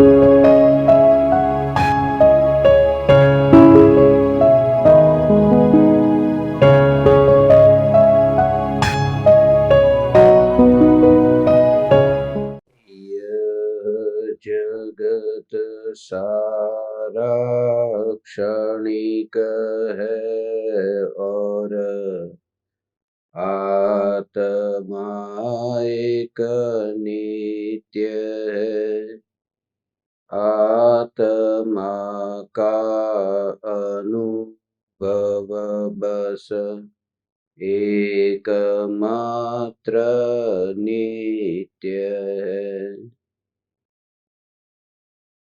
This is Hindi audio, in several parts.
यह जगत सारा क्षणिक है और आत्मा एक नित्य है। आत्मा का अनुभव बस एकमात्र नित्य है।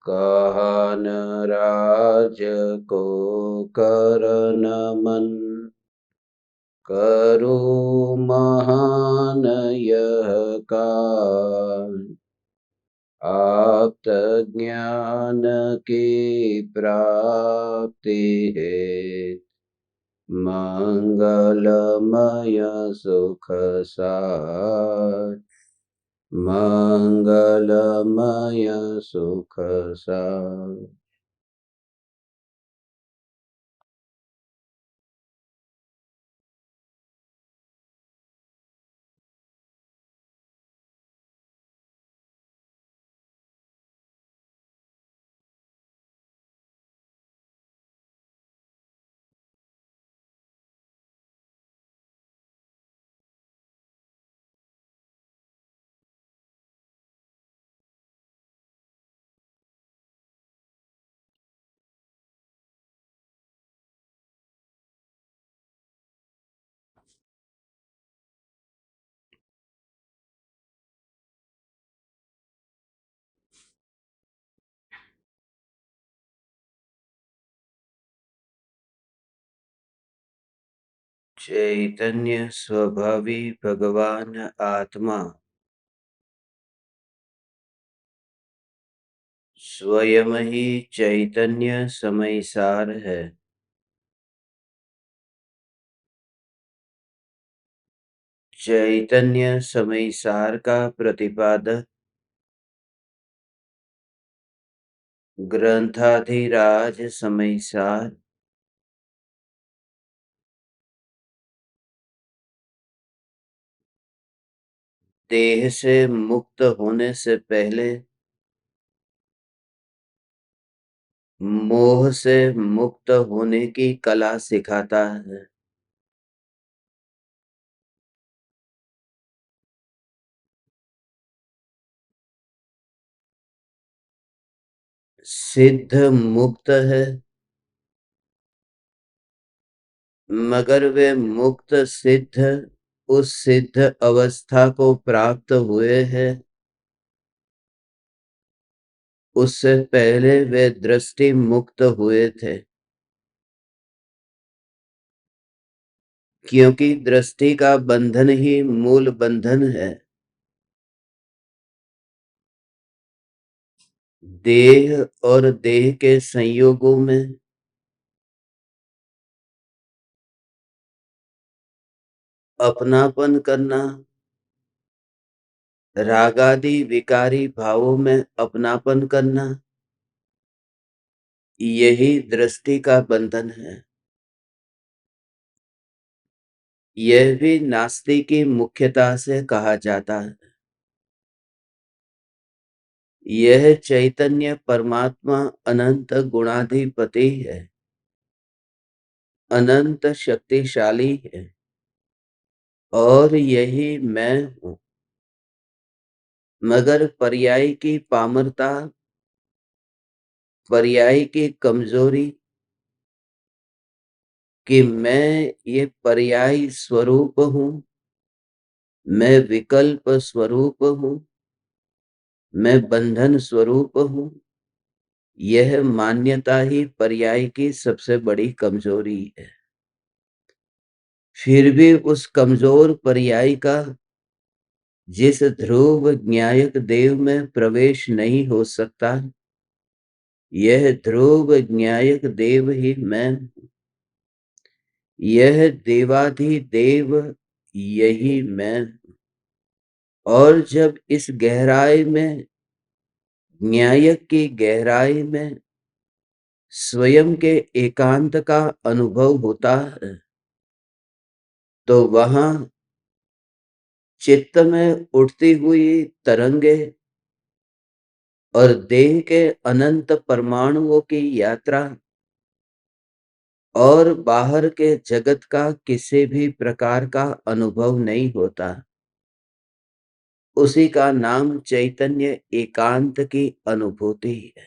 कहन राज को करन मन, करो महान यह काज। आप्त ज्ञान की प्राप्ति है, मंगलमय सुख सार। मंगलमय सुख सार। चैतन्य स्वभावी भगवान आत्मा स्वयं ही चैतन्य समयसार है। चैतन्य समयसार का प्रतिपादक ग्रंथाधिराज समयसार देह से मुक्त होने से पहले मोह से मुक्त होने की कला सिखाता है। सिद्ध मुक्त है, मगर वे मुक्त सिद्ध उस सिद्ध अवस्था को प्राप्त हुए हैं, उससे पहले वे दृष्टि मुक्त हुए थे। क्योंकि दृष्टि का बंधन ही मूल बंधन है। देह और देह के संयोगों में अपनापन करना, रागादि विकारी भावों में अपनापन करना, यही दृष्टि का बंधन है। यह भी नास्ति की मुख्यता से कहा जाता है। यह चैतन्य परमात्मा अनंत गुणाधिपति है, अनंत शक्तिशाली है, और यही मैं हूं। मगर पर्याय की पामरता, पर्याय की कमजोरी कि मैं ये पर्याय स्वरूप हूं, मैं विकल्प स्वरूप हूं, मैं बंधन स्वरूप हूं, यह मान्यता ही पर्याय की सबसे बड़ी कमजोरी है। फिर भी उस कमजोर पर्याय का जिस ध्रुव न्यायक देव में प्रवेश नहीं हो सकता, यह ध्रुव न्यायक देव ही मैं हूं। यह देवाधिदेव यही मैं हूं। और जब इस गहराई में न्यायक की गहराई में स्वयं के एकांत का अनुभव होता है, तो वहां चित्त में उठती हुई तरंगे और देह के अनंत परमाणुओं की यात्रा और बाहर के जगत का किसी भी प्रकार का अनुभव नहीं होता। उसी का नाम चैतन्य एकांत की अनुभूति है।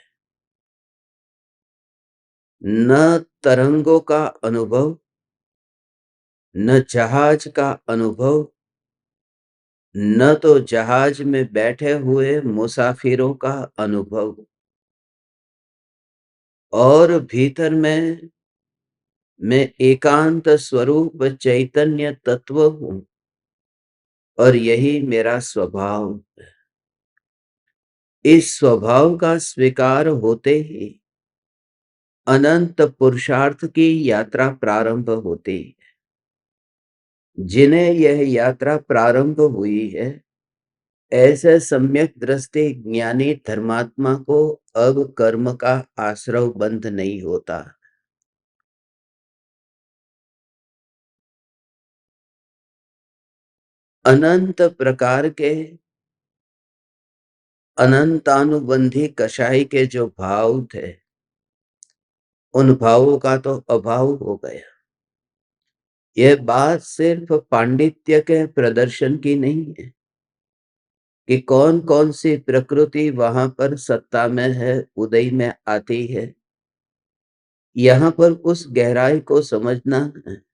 न तरंगों का अनुभव, न जहाज का अनुभव, न तो जहाज में बैठे हुए मुसाफिरों का अनुभव, और भीतर में मैं एकांत स्वरूप चैतन्य तत्व हूं और यही मेरा स्वभाव है। इस स्वभाव का स्वीकार होते ही अनंत पुरुषार्थ की यात्रा प्रारंभ होती है। जिन्हें यह यात्रा प्रारंभ हुई है, ऐसे सम्यक दृष्टि ज्ञानी धर्मात्मा को अब कर्म का आश्रव बंध नहीं होता। अनंत प्रकार के अनंतानुबंधी कषाय के जो भाव थे, उन भावों का तो अभाव हो गया। यह बात सिर्फ पांडित्य के प्रदर्शन की नहीं है कि कौन कौन सी प्रकृति वहां पर सत्ता में है, उदय में आती है। यहाँ पर उस गहराई को समझना है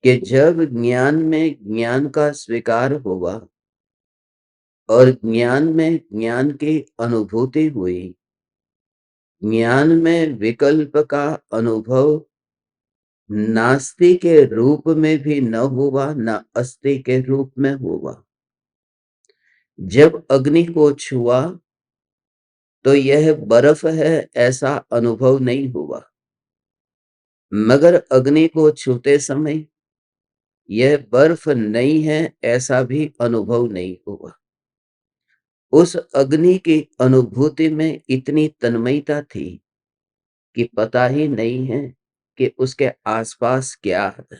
कि जब ज्ञान में ज्ञान का स्वीकार होगा और ज्ञान में ज्ञान की अनुभूति हुई, ज्ञान में विकल्प का अनुभव नास्ति के रूप में भी न हुआ, न अस्ति के रूप में हुआ। जब अग्नि को छुआ तो यह बर्फ है ऐसा अनुभव नहीं हुआ, मगर अग्नि को छूते समय यह बर्फ नहीं है ऐसा भी अनुभव नहीं हुआ। उस अग्नि की अनुभूति में इतनी तन्मयता थी कि पता ही नहीं है कि उसके आसपास क्या है।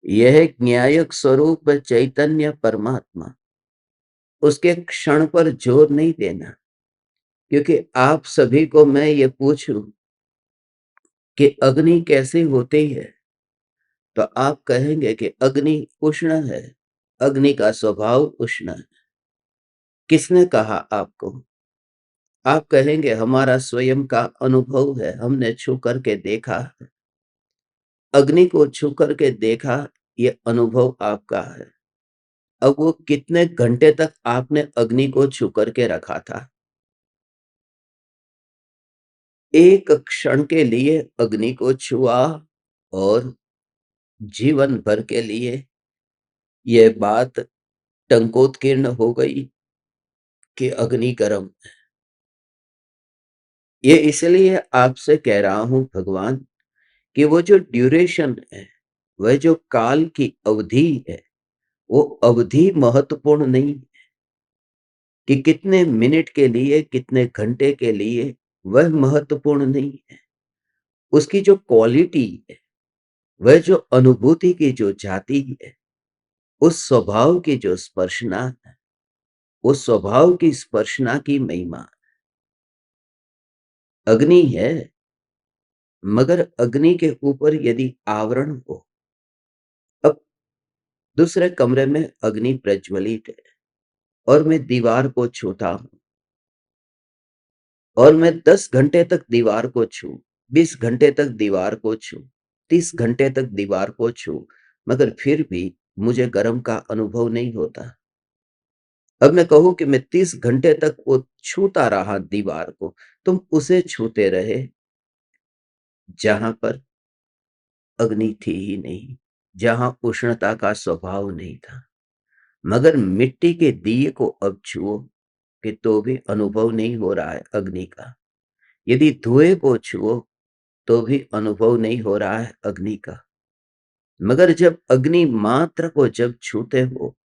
यह न्यायक स्वरूप चैतन्य परमात्मा, उसके क्षण पर जोर नहीं देना। क्योंकि आप सभी को मैं ये पूछूं कि अग्नि कैसी होती है, तो आप कहेंगे कि अग्नि उष्ण है, अग्नि का स्वभाव उष्ण है। किसने कहा आपको? आप कहेंगे हमारा स्वयं का अनुभव है, हमने छू करके देखा है। अग्नि को छू करके देखा, ये अनुभव आपका है। अब वो कितने घंटे तक आपने अग्नि को छू करके रखा था? एक क्षण के लिए अग्नि को छुआ और जीवन भर के लिए यह बात टंकोत्कीर्ण हो गई कि अग्नि गर्म। ये इसलिए आपसे कह रहा हूं भगवान कि वो जो ड्यूरेशन है, वह जो काल की अवधि है, वो अवधि महत्वपूर्ण नहीं कि कितने मिनट के लिए, कितने घंटे के लिए, वह महत्वपूर्ण नहीं है। उसकी जो क्वालिटी है, वह जो अनुभूति की जो जाति है, उस स्वभाव की जो स्पर्शना है, उस स्वभाव की स्पर्शना की महिमा अग्नि है। मगर अग्नि के ऊपर यदि आवरण हो, अब दूसरे कमरे में अग्नि प्रज्वलित है और मैं दीवार को छूता हूं और मैं 10 घंटे तक दीवार को छू, 20 घंटे तक दीवार को छू, 30 घंटे तक दीवार को छू, मगर फिर भी मुझे गर्म का अनुभव नहीं होता। अब मैं कहूं कि मैं 30 घंटे तक वो छूता रहा दीवार को, तुम उसे छूते रहे जहां पर अग्नि थी ही नहीं, जहां उष्णता का स्वभाव नहीं था। मगर मिट्टी के दिए को अब छुओ कि तो भी अनुभव नहीं हो रहा है अग्नि का। यदि धुएं को छुओ तो भी अनुभव नहीं हो रहा है अग्नि का। मगर जब अग्नि मात्र को जब छूते हो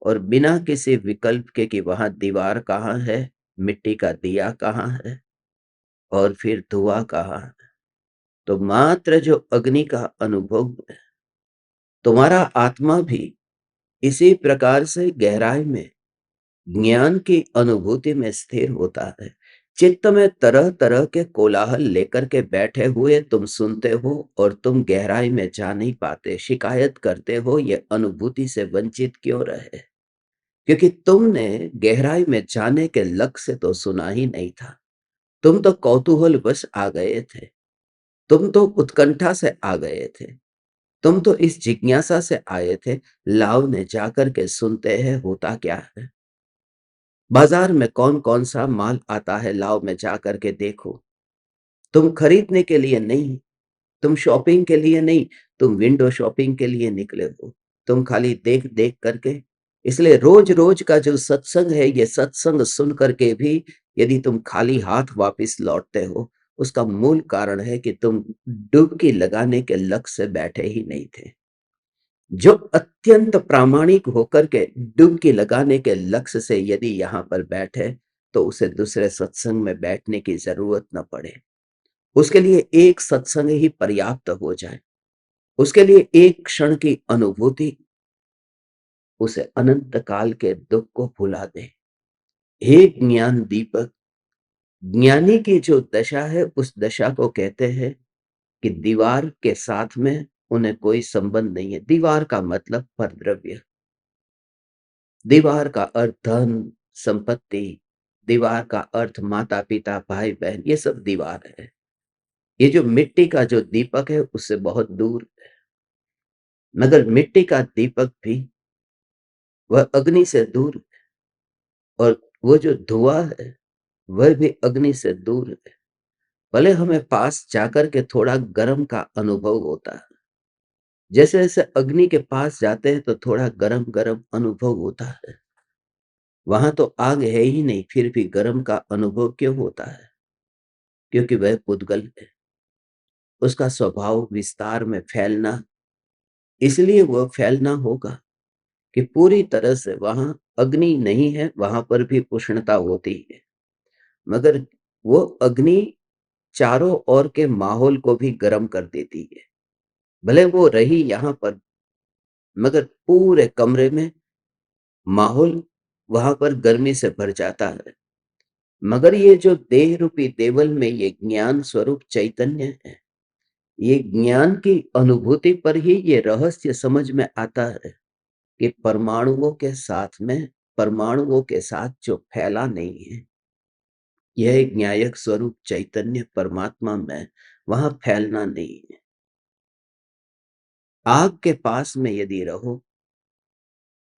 और बिना किसी विकल्प के कि वहां दीवार कहाँ है, मिट्टी का दिया कहाँ है और फिर धुआं कहाँ है। तो मात्र जो अग्नि का अनुभव है, तुम्हारा आत्मा भी इसी प्रकार से गहराई में ज्ञान की अनुभूति में स्थिर होता है। चित्त में तरह तरह के कोलाहल लेकर के बैठे हुए तुम सुनते हो और तुम गहराई में जा नहीं पाते, शिकायत करते हो ये अनुभूति से वंचित क्यों रहे, क्योंकि तुमने गहराई में जाने के लक्ष्य से तो सुना ही नहीं था। तुम तो कौतूहल बस आ गए थे, तुम तो उत्कंठा से आ गए थे, तुम तो इस जिज्ञासा से आए थे, लाओ ने जाकर के सुनते हैं होता क्या है। बाजार में कौन कौन सा माल आता है, लाओ में जाकर के देखो। तुम खरीदने के लिए नहीं, तुम शॉपिंग के लिए नहीं, तुम विंडो शॉपिंग के लिए निकले हो। तुम खाली देख देख करके, इसलिए रोज रोज का जो सत्संग है, ये सत्संग सुन करके भी यदि तुम खाली हाथ वापस लौटते हो, उसका मूल कारण है कि तुम डुबकी लगाने के लक्ष्य से बैठे ही नहीं थे। जो अत्यंत प्रामाणिक होकर के डुबकी लगाने के लक्ष्य से यदि यहाँ पर बैठे, तो उसे दूसरे सत्संग में बैठने की जरूरत न पड़े। उसके लिए एक सत्संग ही पर्याप्त हो जाए। उसके लिए एक क्षण की अनुभूति उसे अनंत काल के दुख को भुला दे। हे ज्ञान दीपक, ज्ञानी की जो दशा है उस दशा को कहते हैं कि दीवार के साथ में उन्हें कोई संबंध नहीं है। दीवार का मतलब परद्रव्य, दीवार का अर्थ धन संपत्ति, दीवार का अर्थ माता पिता भाई बहन, ये सब दीवार है। ये जो मिट्टी का जो दीपक है उससे बहुत दूर है, मगर मिट्टी का दीपक भी वह अग्नि से दूर है, और वो जो धुआं है वह भी अग्नि से दूर है। भले हमें पास जाकर के थोड़ा गर्म का अनुभव होता है, जैसे जैसे अग्नि के पास जाते हैं तो थोड़ा गरम गरम अनुभव होता है। वहां तो आग है ही नहीं, फिर भी गर्म का अनुभव क्यों होता है? क्योंकि वह पुद्गल है, उसका स्वभाव विस्तार में फैलना, इसलिए वह फैलना होगा कि पूरी तरह से वहां अग्नि नहीं है, वहां पर भी उष्णता होती है, मगर वो अग्नि चारों ओर के माहौल को भी गर्म कर देती है। भले वो रही यहाँ पर, मगर पूरे कमरे में माहौल वहां पर गर्मी से भर जाता है। मगर ये जो देह रूपी देवल में ये ज्ञान स्वरूप चैतन्य है, ये ज्ञान की अनुभूति पर ही ये रहस्य समझ में आता है कि परमाणुओं के साथ में, परमाणुओं के साथ जो फैला नहीं है, यह ज्ञायक स्वरूप चैतन्य परमात्मा में वहां फैलना नहीं है। आग के पास में यदि रहो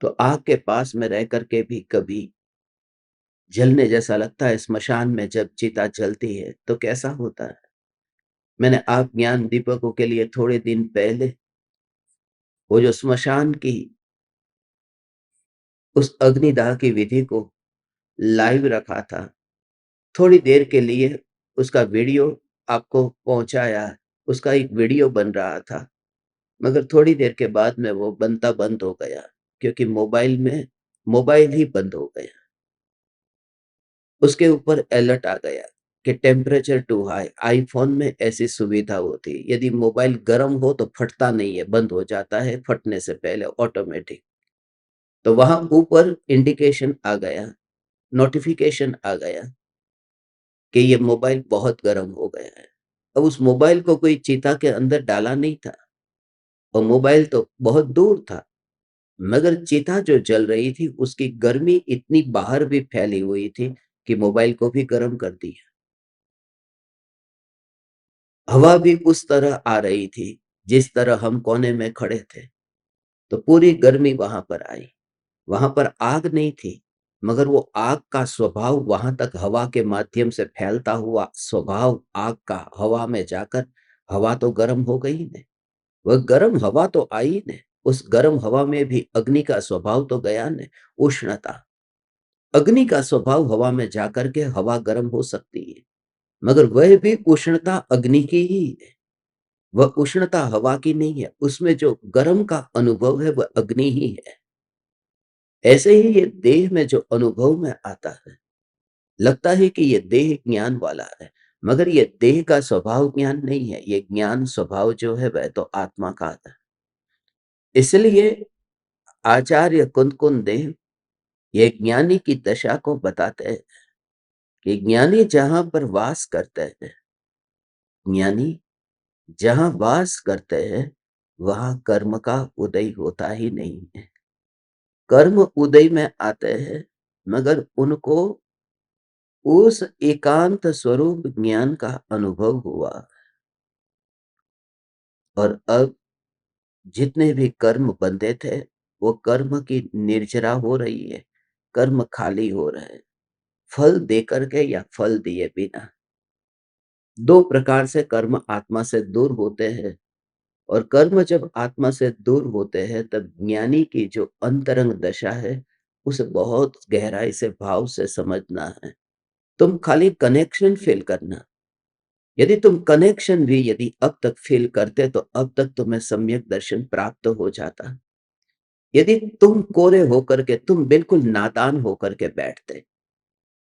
तो आग के पास में रह करके भी कभी जलने जैसा लगता है। स्मशान में जब चिता जलती है तो कैसा होता है? मैंने आप ज्ञान दीपकों के लिए थोड़े दिन पहले वो जो स्मशान की उस अग्निदाह की विधि को लाइव रखा था, थोड़ी देर के लिए उसका वीडियो आपको पहुंचाया, उसका एक वीडियो बन रहा था, मगर थोड़ी देर के बाद में वो बनता बंद हो गया, क्योंकि मोबाइल ही बंद हो गया। उसके ऊपर अलर्ट आ गया कि टेम्परेचर टू हाई। आईफोन में ऐसी सुविधा होती है, यदि मोबाइल गर्म हो तो फटता नहीं है, बंद हो जाता है फटने से पहले ऑटोमेटिक। तो वहां ऊपर इंडिकेशन आ गया, नोटिफिकेशन आ गया कि ये मोबाइल बहुत गर्म हो गया है। अब उस मोबाइल को कोई चिता के अंदर डाला नहीं था और मोबाइल तो बहुत दूर था, मगर चिता जो जल रही थी उसकी गर्मी इतनी बाहर भी फैली हुई थी कि मोबाइल को भी गर्म कर दिया। हवा भी उस तरह आ रही थी जिस तरह हम कोने में खड़े थे, तो पूरी गर्मी वहां पर आई। वहां पर आग नहीं थी, मगर वो आग का स्वभाव वहां तक हवा के माध्यम से फैलता हुआ स्वभाव आग का हवा में जाकर, हवा तो गर्म हो गई ने, वह गर्म हवा तो आई ने, उस गर्म हवा में भी अग्नि का स्वभाव तो गया ने, उष्णता। अग्नि का स्वभाव हवा में जाकर के हवा गर्म हो सकती है, मगर वह भी उष्णता अग्नि की ही है, वह उष्णता हवा की नहीं है। उसमें जो गर्म का अनुभव है वह अग्नि ही है। ऐसे ही ये देह में जो अनुभव में आता है, लगता है कि ये देह ज्ञान वाला है, मगर ये देह का स्वभाव ज्ञान नहीं है, ये ज्ञान स्वभाव जो है वह तो आत्मा का है। इसलिए आचार्य कुंद देव ये ज्ञानी की दशा को बताते हैं कि ज्ञानी जहां पर वास करते हैं, ज्ञानी जहां वास करते हैं, वहां कर्म का उदय होता ही नहीं है। कर्म उदय में आते हैं, मगर उनको उस एकांत स्वरूप ज्ञान का अनुभव हुआ। और अब जितने भी कर्म बंधे थे, वो कर्म की निर्जरा हो रही है, कर्म खाली हो रहे हैं, फल दे करके या फल दिए बिना। दो प्रकार से कर्म आत्मा से दूर होते हैं, और कर्म जब आत्मा से दूर होते हैं, तब ज्ञानी की जो अंतरंग दशा है, उसे बहुत गहराई से भाव से समझना है। तुम खाली कनेक्शन फील करना। यदि तुम कनेक्शन भी यदि अब तक फील करते, तो अब तक तुम्हें सम्यक दर्शन प्राप्त हो जाता। यदि तुम कोरे होकर के, तुम बिल्कुल नादान होकर के बैठते,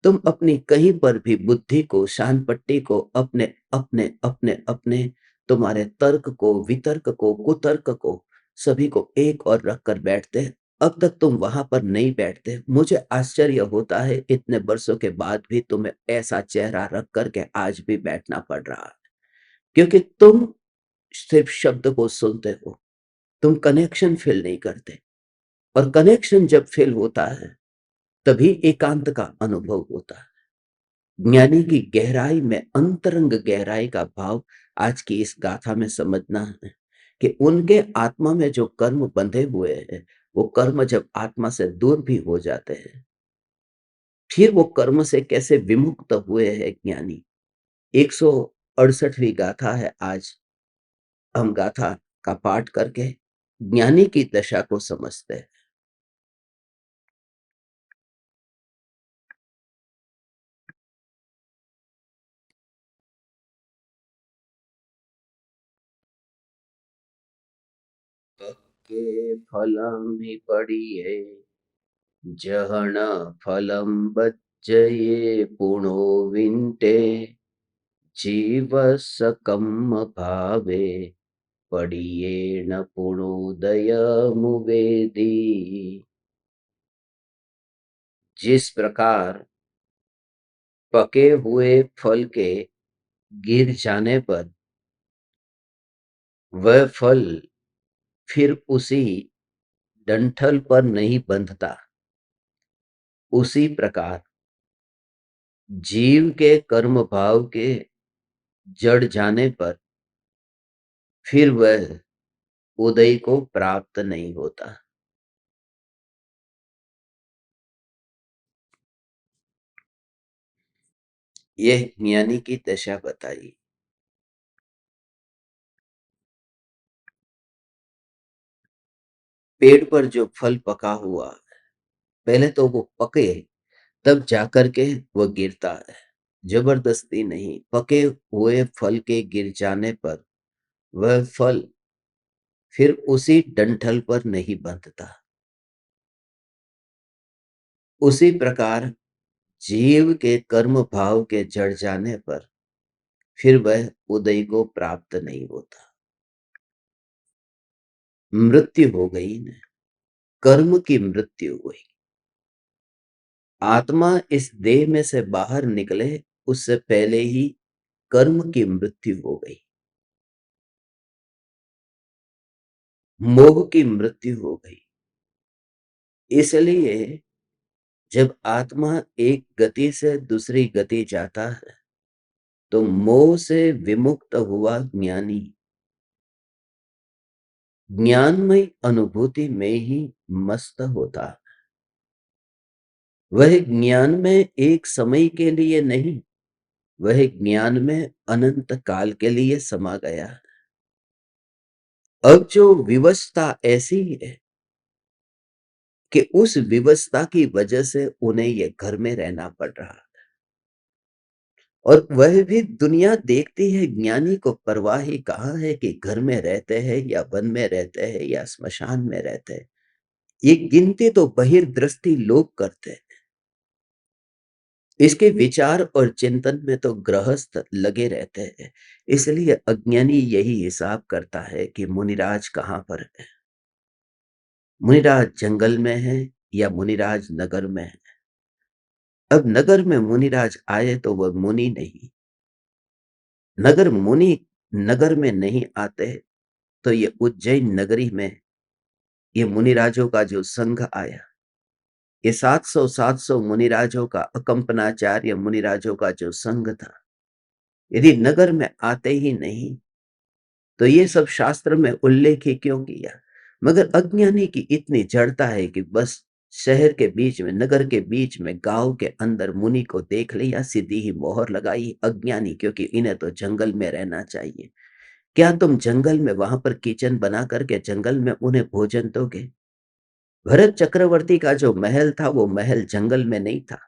तुम अपनी कहीं पर भी बुद्धि को, शान पट्टी को, अपने अपने अपने अपने तुम्हारे तर्क को, वितर्क को, कुतर्क को, सभी को एक और रख कर बैठते, अब तक तुम वहां पर नहीं बैठते। मुझे आश्चर्य होता है, इतने वर्षों के बाद भी तुम्हें ऐसा चेहरा रख करके आज भी बैठना पड़ रहा है, क्योंकि तुम सिर्फ शब्द को सुनते हो, तुम कनेक्शन फील नहीं करते। और कनेक्शन जब फील होता है, तभी एकांत का अनुभव होता है। ज्ञानी की गहराई में, अंतरंग गहराई का भाव आज की इस गाथा में समझना है कि उनके आत्मा में जो कर्म बंधे हुए हैं, वो कर्म जब आत्मा से दूर भी हो जाते हैं, फिर वो कर्म से कैसे विमुक्त हुए हैं ज्ञानी। 168वीं गाथा है आज। हम गाथा का पाठ करके ज्ञानी की दशा को समझते हैं। के फलम ही पड़ी है, जहण फलम बज्जये पुणो विंटे, जीव सकम भावे पड़िए न पुणोदय मुवेदी। जिस प्रकार पके हुए फल के गिर जाने पर वह फल फिर उसी डंठल पर नहीं बंधता, उसी प्रकार जीव के कर्म भाव के जड़ जाने पर फिर वह उदय को प्राप्त नहीं होता। यह ज्ञानी की दशा बताई। पेड़ पर जो फल पका हुआ, पहले तो वो पके, तब जाकर के वो गिरता है। जबरदस्ती नहीं, पके हुए फल के गिर जाने पर वह फल फिर उसी डंठल पर नहीं बंधता। उसी प्रकार जीव के कर्म भाव के जड़ जाने पर फिर वह उदय को प्राप्त नहीं होता। मृत्यु हो गई न, कर्म की मृत्यु हुई। आत्मा इस देह में से बाहर निकले उससे पहले ही कर्म की मृत्यु हो गई, मोह की मृत्यु हो गई। इसलिए जब आत्मा एक गति से दूसरी गति जाता है, तो मोह से विमुक्त हुआ ज्ञानी ज्ञानमय अनुभूति में ही मस्त होता। वह ज्ञान में एक समय के लिए नहीं, वह ज्ञान में अनंत काल के लिए समा गया। अब जो विवशता ऐसी है कि उस विवशता की वजह से उन्हें ये घर में रहना पड़ रहा, और वह भी दुनिया देखती है। ज्ञानी को परवाह ही कहाँ है कि घर में रहते हैं या वन में रहते हैं या स्मशान में रहते हैं। ये गिनती तो बहिर्दृष्टि लोग करते हैं। इसके विचार और चिंतन में तो गृहस्थ लगे रहते हैं। इसलिए अज्ञानी यही हिसाब करता है कि मुनिराज कहाँ पर है। मुनिराज जंगल में है या मुनिराज नगर में है। अब नगर में मुनिराज आए तो वह मुनि नहीं, नगर मुनि नगर में नहीं आते तो ये उज्जैन नगरी में ये मुनिराजों का जो संघ आया, ये 700 मुनिराजों का अकंपनाचार्य मुनिराजों का जो संघ था, यदि नगर में आते ही नहीं तो ये सब शास्त्र में उल्लेख ही क्यों किया। मगर अज्ञानी की इतनी जड़ता है कि बस शहर के बीच में, नगर के बीच में, गांव के अंदर मुनि को देख लिया, सीधी ही मोहर लगाई अज्ञानी, क्योंकि इन्हें तो जंगल में रहना चाहिए। क्या तुम जंगल में वहां पर किचन बना करके जंगल में उन्हें भोजन दोगे? भरत चक्रवर्ती का जो महल था वो महल जंगल में नहीं था।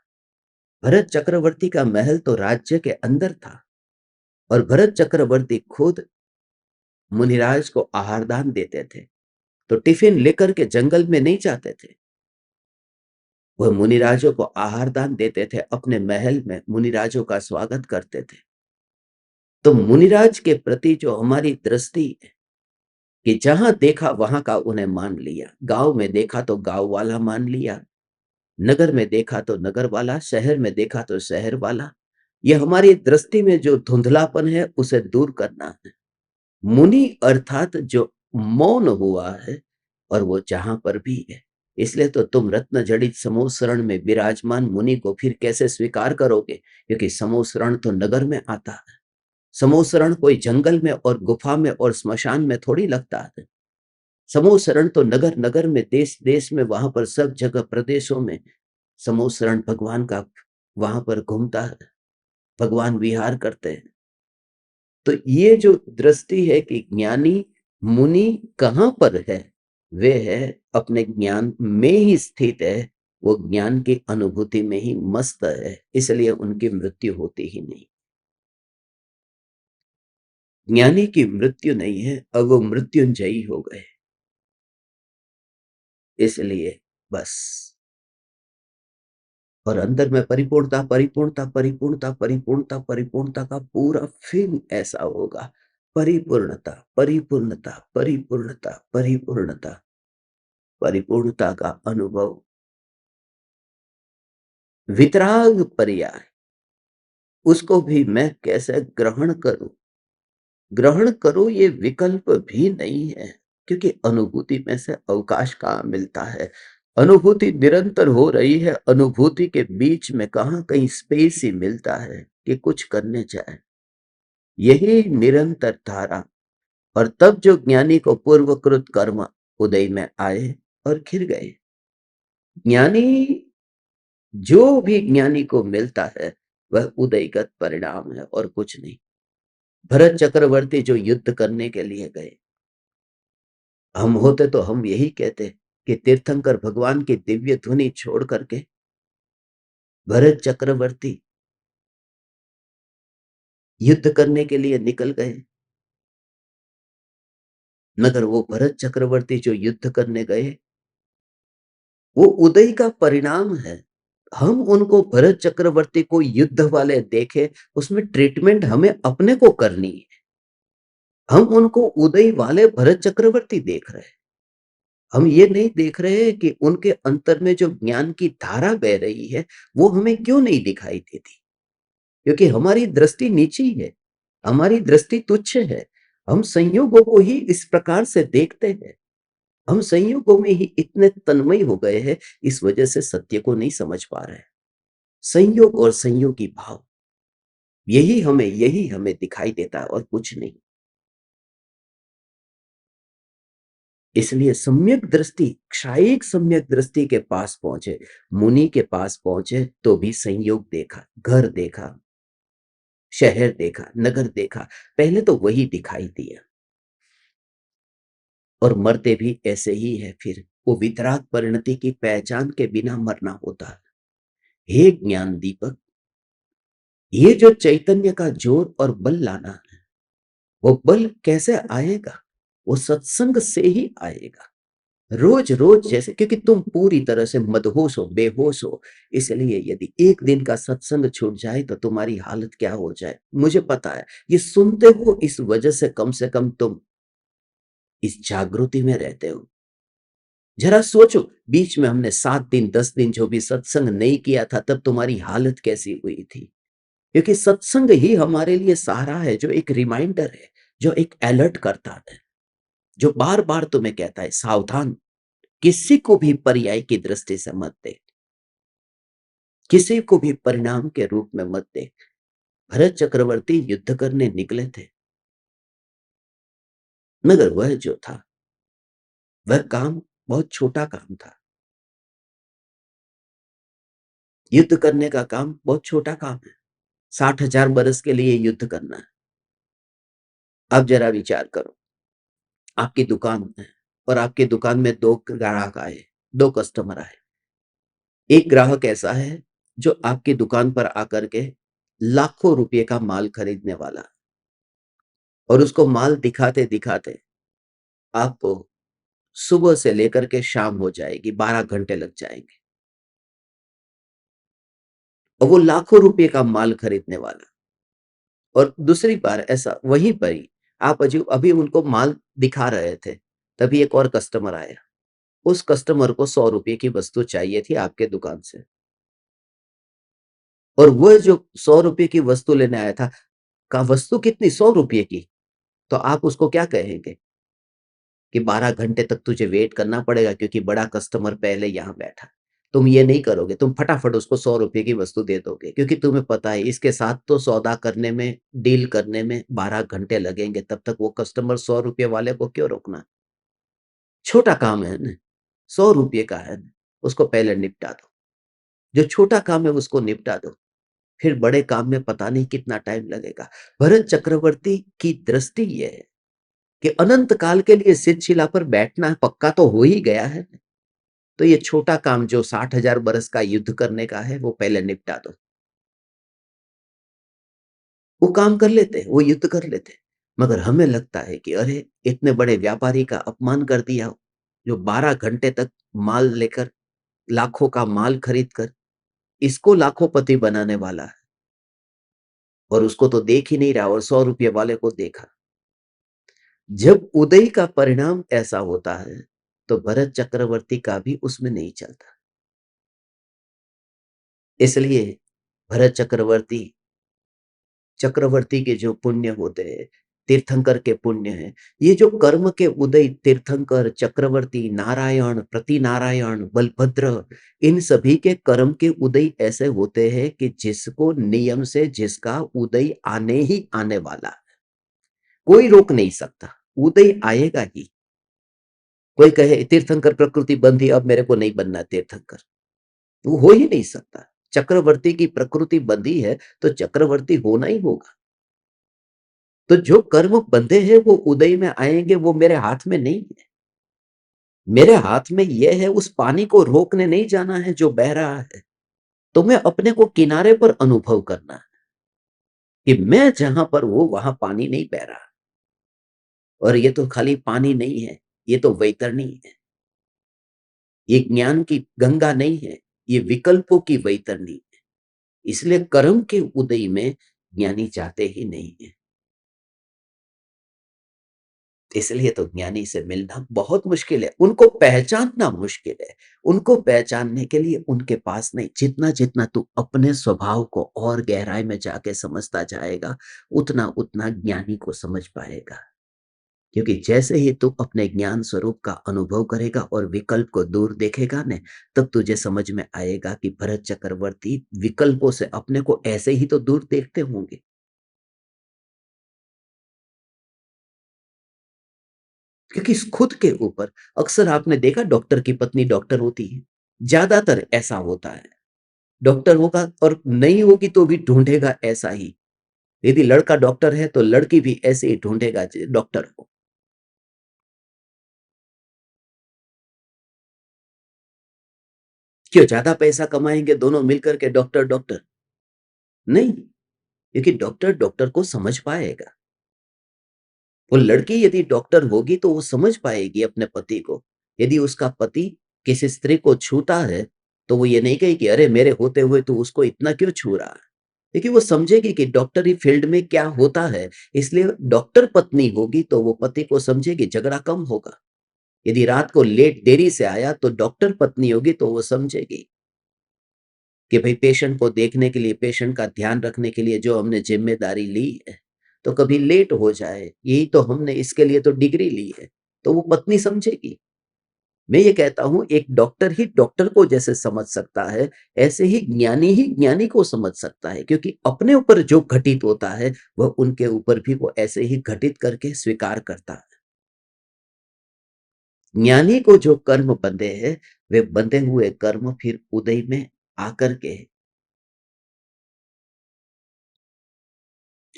भरत चक्रवर्ती का महल तो राज्य के अंदर था और भरत चक्रवर्ती खुद मुनिराज को आहार दान देते थे, तो टिफिन लेकर के जंगल में नहीं जाते थे। वह मुनिराजों को आहार दान देते थे, अपने महल में मुनिराजों का स्वागत करते थे। तो मुनिराज के प्रति जो हमारी दृष्टि है कि जहां देखा वहां का उन्हें मान लिया, गांव में देखा तो गांव वाला मान लिया, नगर में देखा तो नगर वाला, शहर में देखा तो शहर वाला, यह हमारी दृष्टि में जो धुंधलापन है उसे दूर करना है। मुनि अर्थात जो मौन हुआ है और वो जहां पर भी है। इसलिए तो तुम रत्न जड़ित समोसरण में विराजमान मुनि को फिर कैसे स्वीकार करोगे, क्योंकि समोसरण तो नगर में आता है। समोसरण कोई जंगल में और गुफा में और स्मशान में थोड़ी लगता है। समोसरण तो नगर नगर में, देश देश में, वहां पर सब जगह प्रदेशों में समोसरण भगवान का वहां पर घूमता है, भगवान विहार करते हैं। तो ये जो दृष्टि है कि ज्ञानी मुनि कहाँ पर है, वे है अपने ज्ञान में ही स्थित है, वो ज्ञान की अनुभूति में ही मस्त है, इसलिए उनकी मृत्यु होती ही नहीं। ज्ञानी की मृत्यु नहीं है, अब वो मृत्युंजयी हो गए। इसलिए बस, और अंदर में परिपूर्णता परिपूर्णता परिपूर्णता परिपूर्णता परिपूर्णता का पूरा फील ऐसा होगा। परिपूर्णता परिपूर्णता परिपूर्णता परिपूर्णता, परिपूर्णता का अनुभव। वितराग पर्याय, उसको भी मैं कैसे ग्रहण करूं? ग्रहण करूं ये विकल्प भी नहीं है, क्योंकि अनुभूति में से अवकाश कहाँ मिलता है। अनुभूति निरंतर हो रही है, अनुभूति के बीच में कहाँ कहीं स्पेस ही मिलता है कि कुछ करने जाए। यही निरंतर धारा। और तब जो ज्ञानी को पूर्वकृत कर्म उदय में आए और खिर गए। ज्ञानी, जो भी ज्ञानी को मिलता है वह उदयगत परिणाम है और कुछ नहीं। भरत चक्रवर्ती जो युद्ध करने के लिए गए, हम होते तो हम यही कहते कि तीर्थंकर भगवान की दिव्य ध्वनि छोड़ करके भरत चक्रवर्ती युद्ध करने के लिए निकल गए। मगर वो भरत चक्रवर्ती जो युद्ध करने गए, वो उदय का परिणाम है। हम उनको भरत चक्रवर्ती को युद्ध वाले देखे, उसमें ट्रीटमेंट हमें अपने को करनी है। हम उनको उदय वाले भरत चक्रवर्ती देख रहे हैं। हम ये नहीं देख रहे हैं कि उनके अंतर में जो ज्ञान की धारा बह रही है वो हमें क्यों नहीं दिखाई देती, क्योंकि हमारी दृष्टि नीची है, हमारी दृष्टि तुच्छ है। हम संयोगों को ही इस प्रकार से देखते हैं, हम संयोगों में ही इतने तन्मय हो गए हैं, इस वजह से सत्य को नहीं समझ पा रहे हैं। संयोग और संयोगी भाव, यही हमें दिखाई देता है और कुछ नहीं। इसलिए सम्यक दृष्टि, क्षायिक सम्यक दृष्टि के पास पहुंचे, मुनि के पास पहुंचे तो भी संयोग देखा, घर देखा, शहर देखा, नगर देखा, पहले तो वही दिखाई दिया। और मरते भी ऐसे ही है। फिर वो वितराग परिणति की पहचान के बिना मरना होता है। हे ज्ञान दीपक, ये जो चैतन्य का जोर और बल लाना है, वो बल कैसे आएगा? वो सत्संग से ही आएगा। रोज-रोज जैसे, क्योंकि तुम पूरी तरह से मदहोश हो, बेहोश हो, इसलिए यदि एक दिन का सत्संग छूट जाए तो तुम्हारी हालत क्या हो जाए, मुझे पता है। ये सुनते हो इस वजह से कम तुम इस जागृति में रहते हो। ज़रा सोचो, बीच में हमने 7 दिन, 10 दिन जो भी सत्संग नहीं किया था, तब तुम्हारी हालत कैसी हुई थी? क्योंकि सत्संग ही हमारे लिए सहारा है, जो एक रिमाइंडर है, जो एक अलर्ट करता है, जो बार-बार तुम्हें कहता है, सावधान, किसी को भी पर्याय की दृष्टि से मत देख, किसी को भी परिणाम के रूप में मत देख। भरत चक्रवर्ती युद्ध करने निकले थे, मगर वह जो था, वह काम बहुत छोटा काम था। युद्ध करने का काम बहुत छोटा काम है। 60,000 बरस के लिए युद्ध करना है। अब जरा विचार करो, आपकी दुकान है और आपकी दुकान में 2 ग्राहक आए, 2 कस्टमर आए। एक ग्राहक ऐसा है जो आपकी दुकान पर आकर के लाखों रुपए का माल खरीदने वाला, और उसको माल दिखाते-दिखाते आपको सुबह से लेकर के शाम हो जाएगी, 12 घंटे लग जाएंगे, और वो लाखों रुपए का माल खरीदने वाला। और दूसरी बार ऐसा वहीं पर ही आप अभी अभी उनको माल दिखा रहे थे, तभी एक और कस्टमर आया। उस कस्टमर को 100 रुपए की वस्तु चाहिए थी आपके दुकान से, और वह जो 100 रुपए की वस्तु लेने आया था, का वस्तु कितनी, 100 रुपए की, तो आप उसको क्या कहेंगे कि 12 घंटे तक तुझे वेट करना पड़ेगा क्योंकि बड़ा कस्टमर पहले यहाँ बैठा। तुम ये नहीं करोगे, तुम फटाफट उसको 100 रुपए की वस्तु दे दोगे, क्योंकि तुम्हें पता है इसके साथ तो सौदा करने में, डील करने में 12 घंटे लगेंगे, तब तक वो कस्टमर 100 रुपए वाले को क्यों रोकना? छोटा काम है ना, 100 रुपए का है ना, उसको पहले निपटा दो। जो छोटा काम है उसको निपटा दो, फिर बड़े काम में पता नहीं कितना टाइम लगेगा। भरत चक्रवर्ती की दृष्टि ये है कि अनंत काल के लिए शिला पर बैठना पक्का तो हो ही गया है, तो ये छोटा काम जो 60,000 बरस का युद्ध करने का है, वो पहले निपटा दो। वो काम कर लेते, वो युद्ध कर लेते। मगर हमें लगता है कि अरे! इतने बड़े व्यापारी का अपमान कर दिया, जो 12 घंटे तक माल लेकर, लाखों का माल खरीद कर इसको लाखोंपति बनाने वाला है, और उसको तो देख ही नहीं रहा, और 100 रुपए वाले को देखा। जब उदय का परिणाम ऐसा होता है, तो भरत चक्रवर्ती का भी उसमें नहीं चलता। इसलिए भरत चक्रवर्ती, चक्रवर्ती के जो पुण्य होते हैं, तीर्थंकर के पुण्य हैं, ये जो कर्म के उदय, तीर्थंकर, चक्रवर्ती, नारायण, प्रतिनारायण, बलभद्र, इन सभी के कर्म के उदय ऐसे होते हैं कि जिसको नियम से, जिसका उदय आने ही आने वाला है, कोई रोक नहीं सकता, उदय आएगा ही। कोई कहे तीर्थंकर प्रकृति बंधी, अब मेरे को नहीं बनना तीर्थंकर, वो हो ही नहीं सकता। चक्रवर्ती की प्रकृति बंधी है, तो चक्रवर्ती होना ही होगा। तो जो कर्म बंधे हैं वो उदय में आएंगे, वो मेरे हाथ में नहीं है। मेरे हाथ में ये है, उस पानी को रोकने नहीं जाना है जो बह रहा है। तुम्हें अपने को किनारे पर अनुभव करना है कि मैं जहां पर हूं वहां पानी नहीं बह रहा, और ये तो खाली पानी नहीं है, ये तो वैतरणी है। ये ज्ञान की गंगा नहीं है, ये विकल्पों की वैतरणी है। इसलिए कर्म के उदय में ज्ञानी जाते ही नहीं है। इसलिए तो ज्ञानी से मिलना बहुत मुश्किल है, उनको पहचानना मुश्किल है। उनको पहचानने के लिए उनके पास नहीं, जितना-जितना तू अपने स्वभाव को और गहराई में जाके समझता जाएगा, उतना-उतना ज्ञानी को समझ पाएगा। क्योंकि जैसे ही तू अपने ज्ञान स्वरूप का अनुभव करेगा और विकल्प को दूर देखेगा न, तब तुझे समझ में आएगा कि भरत चक्रवर्ती विकल्पों से अपने को ऐसे ही तो दूर देखते होंगे। क्योंकि इस खुद के ऊपर, अक्सर आपने देखा डॉक्टर की पत्नी डॉक्टर होती है, ज्यादातर ऐसा होता है। डॉक्टर होगा और नहीं होगी तो भी ढूंढेगा ऐसा ही। यदि लड़का डॉक्टर है तो लड़की भी ऐसे ही ढूंढेगा डॉक्टर हो। क्यों, ज्यादा पैसा कमाएंगे दोनों मिलकर के डॉक्टर डॉक्टर? नहीं, क्योंकि डॉक्टर डॉक्टर को समझ पाएगा। वो लड़की यदि डॉक्टर होगी तो वो समझ पाएगी अपने पति को, यदि उसका पति किसी स्त्री को छूता है, तो वो ये नहीं कहे कि अरे मेरे होते हुए तू उसको इतना क्यों छू रहा है? देखिए वो समझेगी कि डॉक्टरी फील्ड में क्या होता है, इसलिए डॉक्टर पत्नी होगी तो वो पति को समझेगी, झगड़ा कम होगा। यदि रात को लेट देरी से आया तो डॉक्टर पत्नी होगी तो वो समझेगी कि भाई पेशेंट को देखने के लिए, पेशेंट का ध्यान रखने के लिए जो हमने जिम्मेदारी ली है, तो कभी लेट हो जाए, यही तो हमने इसके लिए तो डिग्री ली है, तो वो पत्नी समझेगी। मैं ये कहता हूँ एक डॉक्टर ही डॉक्टर को जैसे समझ सकता है, ऐसे ही ज्ञानी को समझ सकता है, क्योंकि अपने ऊपर जो घटित होता है, वह उनके ऊपर भी वो ऐसे ही घटित करके स्वीकार करता है। ज्ञानी को जो कर्म बंधे हैं, वे बंधे हुए कर्म फिर उदय में आकर के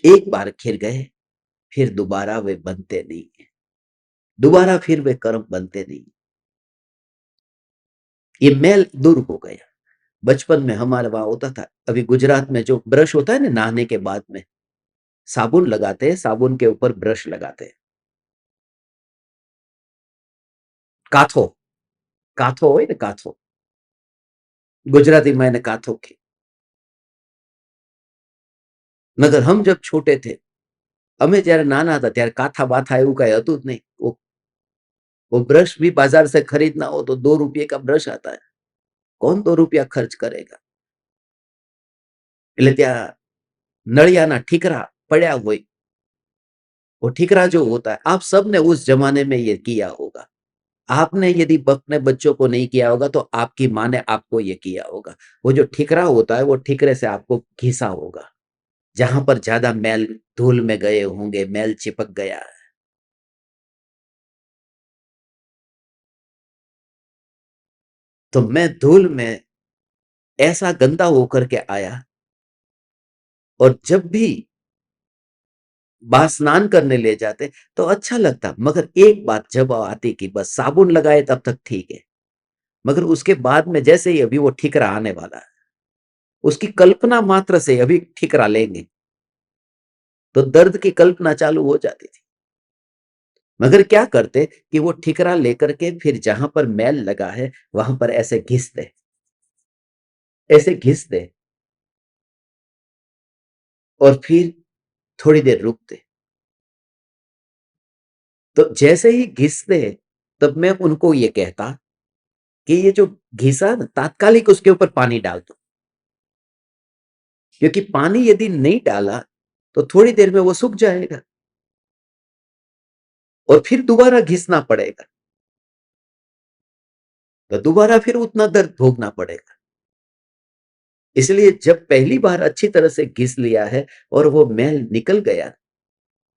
एक बार खिल गए, फिर दोबारा वे बनते नहीं है, दोबारा फिर वे कर्म बनते नहीं। ये मैल दूर हो गया। बचपन में हमारे वहां होता था, अभी गुजरात में जो ब्रश होता है ना नहाने के बाद में, साबुन लगाते हैं, साबुन के ऊपर ब्रश लगाते हैं, काथो, काथो હોય ને કાથો, गुजराती मैंने काथो की। मगर हम जब छोटे थे, અમે જ્યારે નાના હતા ત્યારે કાથા બાથા એવું કઈ હતું જ નહીં। वो ब्रश भी बाजार से खरीदना हो तो 2 रुपये का ब्रश आता है, कौन 2 रुपया खर्च करेगा? એટલે ત્યાં नळियाना ठीकरा पड़ा हुए, वो ठीकरा जो होता है, आप सबने उस जमाने में ये किया होगा। आपने यदि अपने बच्चों को नहीं किया होगा तो आपकी माँ ने आपको ये किया होगा। वो जो ठीकरा होता है, वो ठीकरे से आपको घिसा होगा, जहां पर ज्यादा मैल धूल में गए होंगे, मैल चिपक गया है। तो मैं धूल में ऐसा गंदा होकर के आया, और जब भी बाहर स्नान करने ले जाते तो अच्छा लगता, मगर एक बात जब आती कि बस साबुन लगाए तब तक ठीक है, मगर उसके बाद में जैसे ही अभी वो ठीकरा आने वाला है, उसकी कल्पना मात्र से अभी ठीकरा लेंगे तो दर्द की कल्पना चालू हो जाती थी। मगर क्या करते कि वो ठीकरा लेकर के फिर जहां पर मैल लगा है वहां पर ऐसे घिस दे, ऐसे घिस दे, और फिर थोड़ी देर रुक दे। तो जैसे ही घिस दे, तब मैं उनको ये कहता कि ये जो घिसा ना, तात्कालिक उसके ऊपर पानी डाल दो, क्योंकि पानी यदि नहीं डाला तो थोड़ी देर में वो सूख जाएगा और फिर दोबारा घिसना पड़ेगा, तो दोबारा फिर उतना दर्द भोगना पड़ेगा। इसलिए जब पहली बार अच्छी तरह से घिस लिया है और वो मैल निकल गया,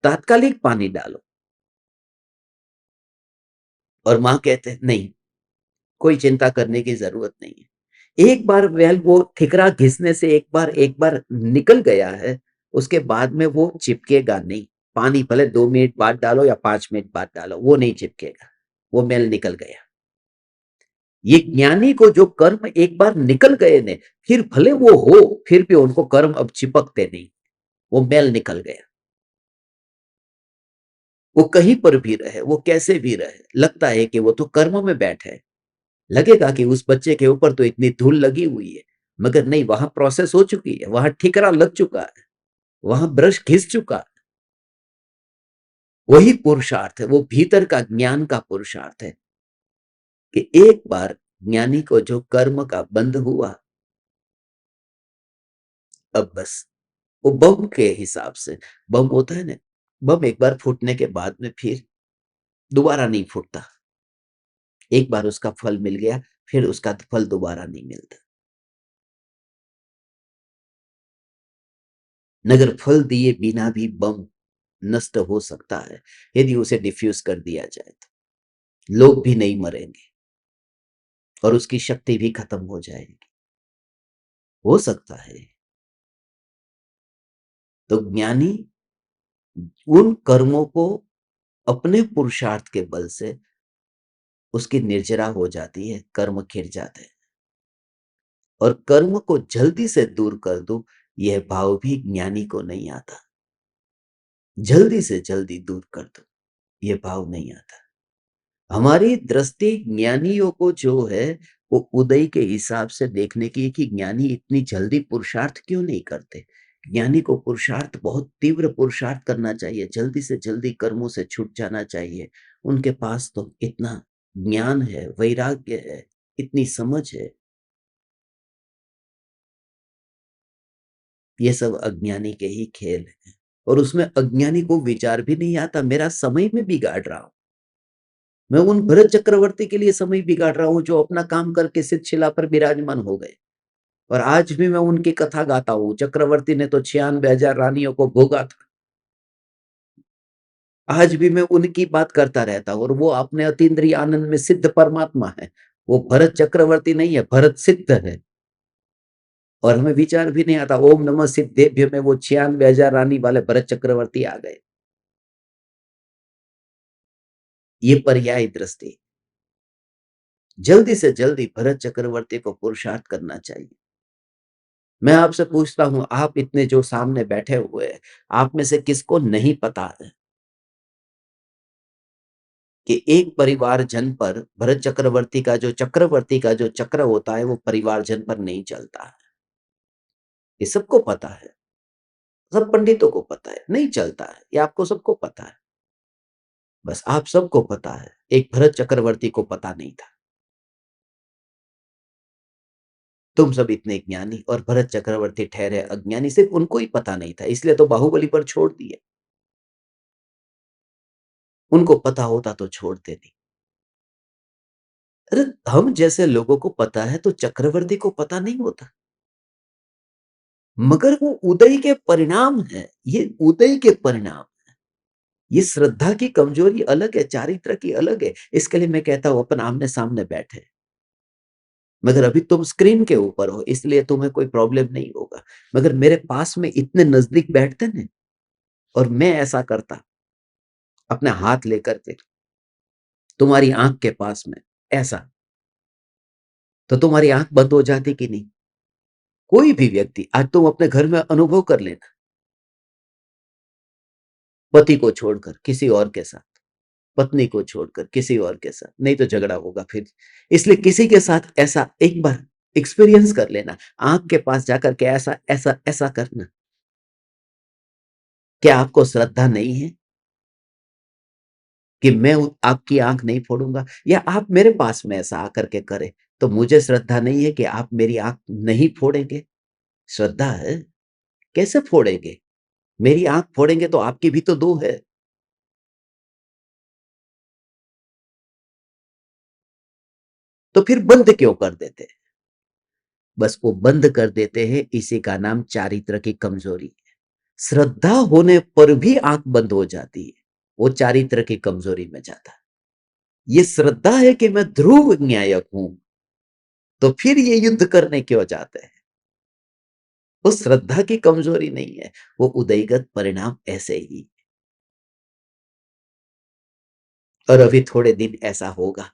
तात्कालिक पानी डालो। और माँ कहते हैं नहीं, कोई चिंता करने की जरूरत नहीं है। एक बार मैल वो ठिकरा घिसने से एक बार निकल गया है, उसके बाद में वो चिपकेगा नहीं। पानी भले 2 मिनट बाद डालो या 5 मिनट बाद डालो, वो नहीं चिपकेगा, वो मैल निकल गया। ये ज्ञानी को जो कर्म एक बार निकल गए ने, फिर भले वो हो, फिर भी उनको कर्म अब चिपकते नहीं, वो मैल निकल गया। वो कहीं पर भी रहे, वो कैसे भी रहे, लगता है कि वो तो कर्म में बैठे है। लगेगा कि उस बच्चे के ऊपर तो इतनी धूल लगी हुई है, मगर नहीं, वहां प्रोसेस हो चुकी है, वहां ठिकरा लग चुका है, वहां ब्रश घिस चुका है। वही पुरुषार्थ है, वो भीतर का ज्ञान का पुरुषार्थ है कि एक बार ज्ञानी को जो कर्म का बंध हुआ, अब बस वो बम के हिसाब से, बम होता है ना, बम एक बार फूटने के बाद में फिर दोबारा नहीं फूटता। एक बार उसका फल मिल गया, फिर उसका फल दोबारा नहीं मिलता। नगर फल दिए बिना भी बम नष्ट हो सकता है, यदि उसे डिफ्यूज कर दिया जाए तो लोग भी नहीं मरेंगे और उसकी शक्ति भी खत्म हो जाएगी। हो सकता है। तो ज्ञानी उन कर्मों को अपने पुरुषार्थ के बल से उसकी निर्जरा हो जाती है, कर्म खिर जाते हैं। और कर्म को जल्दी से दूर कर दूं, यह भाव भी ज्ञानी को नहीं आता। जल्दी से जल्दी दूर कर दो, यह भाव नहीं आता। हमारी दृष्टि ज्ञानियों को जो है वो उदय के हिसाब से देखने की है कि ज्ञानी इतनी जल्दी पुरुषार्थ क्यों नहीं करते। ज्ञानी को पुरुषार्थ बहुत तीव्र पुरुषार्थ करना चाहिए, जल्दी से जल्दी कर्मों से छूट जाना चाहिए। उनके पास तो इतना ज्ञान है, वैराग्य है, इतनी समझ है। ये सब अज्ञानी के ही खेल है और उसमें अज्ञानी को विचार भी नहीं आता मेरा समय में बिगाड़ रहा हूं। मैं उन भरत चक्रवर्ती के लिए समय बिगाड़ रहा हूं जो अपना काम करके शिला पर विराजमान हो गए और आज भी मैं उनकी कथा गाता हूं। चक्रवर्ती ने तो 96,000 रानियों को भोगा था। आज भी मैं उनकी बात करता रहता हूं और वो अपने अतीन्द्रिय आनंद में सिद्ध परमात्मा है। वो भरत चक्रवर्ती नहीं है, भरत सिद्ध है। और हमें विचार भी नहीं आता ओम नमः सिद्धेभ्य में वो 96,000 रानी वाले भरत चक्रवर्ती आ गए। ये पर्याय दृष्टि। जल्दी से जल्दी भरत चक्रवर्ती को पुरुषार्थ करना चाहिए। मैं आपसे पूछता हूं, आप इतने जो सामने बैठे हुए हैं, आप में से किसको नहीं पता है कि एक परिवार जन पर भरत चक्रवर्ती का जो चक्र होता है वो परिवार जन पर नहीं चलता है। ये सबको पता है, सब पंडितों को पता है, नहीं चलता है, ये आपको सबको पता है। बस आप सबको पता है, एक भरत चक्रवर्ती को पता नहीं था। तुम सब इतने ज्ञानी और भरत चक्रवर्ती ठहरे अज्ञानी, सिर्फ उनको ही पता नहीं था, इसलिए तो बाहुबली पर छोड़ दिए। उनको पता होता तो छोड़ते नहीं। अरे हम जैसे लोगों को पता है तो चक्रवर्ती को पता नहीं होता। मगर वो उदय के परिणाम है, ये उदय के परिणाम। ये श्रद्धा की कमजोरी अलग है, चारित्र की अलग है। इसके लिए मैं कहता हूं अपन आमने सामने बैठे। मगर अभी तुम स्क्रीन के ऊपर हो इसलिए तुम्हें कोई प्रॉब्लम नहीं होगा। मगर मेरे पास में इतने नजदीक बैठते ना और मैं ऐसा करता अपने हाथ लेकर के तुम्हारी आंख के पास में ऐसा, तो तुम्हारी आंख बंद हो जाती कि नहीं। कोई भी व्यक्ति आज तुम अपने घर में अनुभव कर लेना, पति को छोड़कर किसी और के साथ, पत्नी को छोड़कर किसी और के साथ, नहीं तो झगड़ा होगा फिर। इसलिए किसी के साथ ऐसा एक बार एक्सपीरियंस कर लेना, आंख के पास जाकर के ऐसा ऐसा ऐसा करना। क्या आपको श्रद्धा नहीं है कि मैं आपकी आंख नहीं फोड़ूंगा, या आप मेरे पास में ऐसा आकर के करें तो मुझे श्रद्धा नहीं है कि आप मेरी आंख नहीं फोड़ेंगे। श्रद्धा है। कैसे फोड़ेंगे? मेरी आंख फोड़ेंगे तो आपकी भी तो दो है। तो फिर बंद क्यों कर देते हैं? बस वो बंद कर देते हैं, इसी का नाम चारित्र की कमजोरी है। श्रद्धा होने पर भी आंख बंद हो जाती है, वो चारित्र की कमजोरी में जाता है। ये श्रद्धा है कि मैं ध्रुव न्यायक हूं, तो फिर ये युद्ध करने क्यों जाते हैं? वो श्रद्धा की कमजोरी नहीं है, वो उदयगत परिणाम ऐसे ही। और अभी थोड़े दिन ऐसा होगा।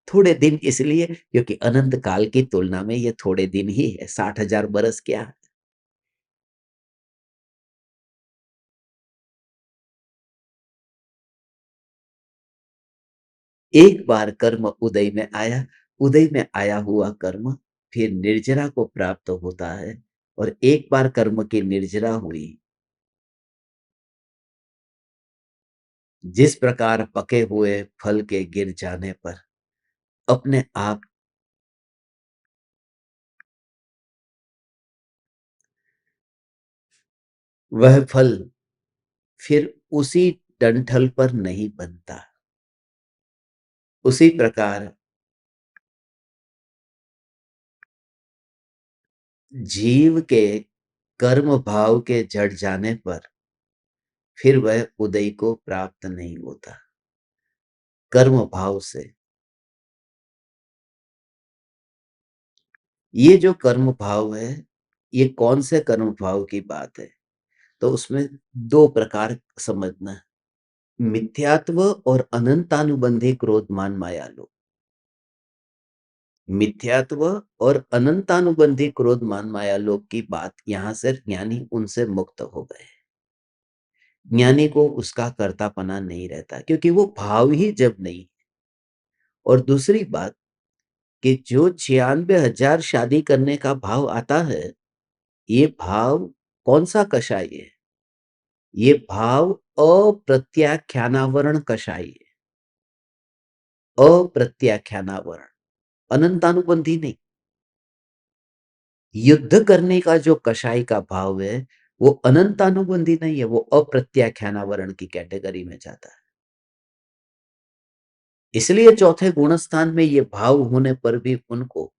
थोड़े दिन इसलिए क्योंकि अनंत काल की तुलना में ये थोड़े दिन ही है, 60,000 बरस क्या है। एक बार कर्म उदय में आया, उदय में आया हुआ कर्म फिर निर्जरा को प्राप्त होता है। और एक बार कर्म की निर्जरा हुई, जिस प्रकार पके हुए फल के गिर जाने पर अपने आप वह फल फिर उसी डंठल पर नहीं बनता, उसी प्रकार जीव के कर्म भाव के जड़ जाने पर फिर वह उदय को प्राप्त नहीं होता। कर्म भाव से, ये जो कर्म भाव है, ये कौन से कर्म भाव की बात है? तो उसमें दो प्रकार समझना, मिथ्यात्व और अनंतानुबंधी क्रोध मान माया लोग। मिथ्यात्व और अनंतानुबंधी क्रोध मान माया लोग की बात यहां से ज्ञानी उनसे मुक्त हो गए। ज्ञानी को उसका कर्तापना नहीं रहता क्योंकि वो भाव ही जब नहीं। और दूसरी बात कि जो 96,000 शादी करने का भाव आता है, ये भाव कौन-सा कषाय है? ये भाव अप्रत्याख्यानावरण कषाय है। अप्रत्याख्यानावरण, अनंतानुबंधी नहीं। युद्ध करने का जो कषाय का भाव है, वो अनंतानुबंधी नहीं है, वो अप्रत्याख्यानावरण की कैटेगरी में जाता है। इसलिए चौथे गुणस्थान में ये भाव होने पर भी उनको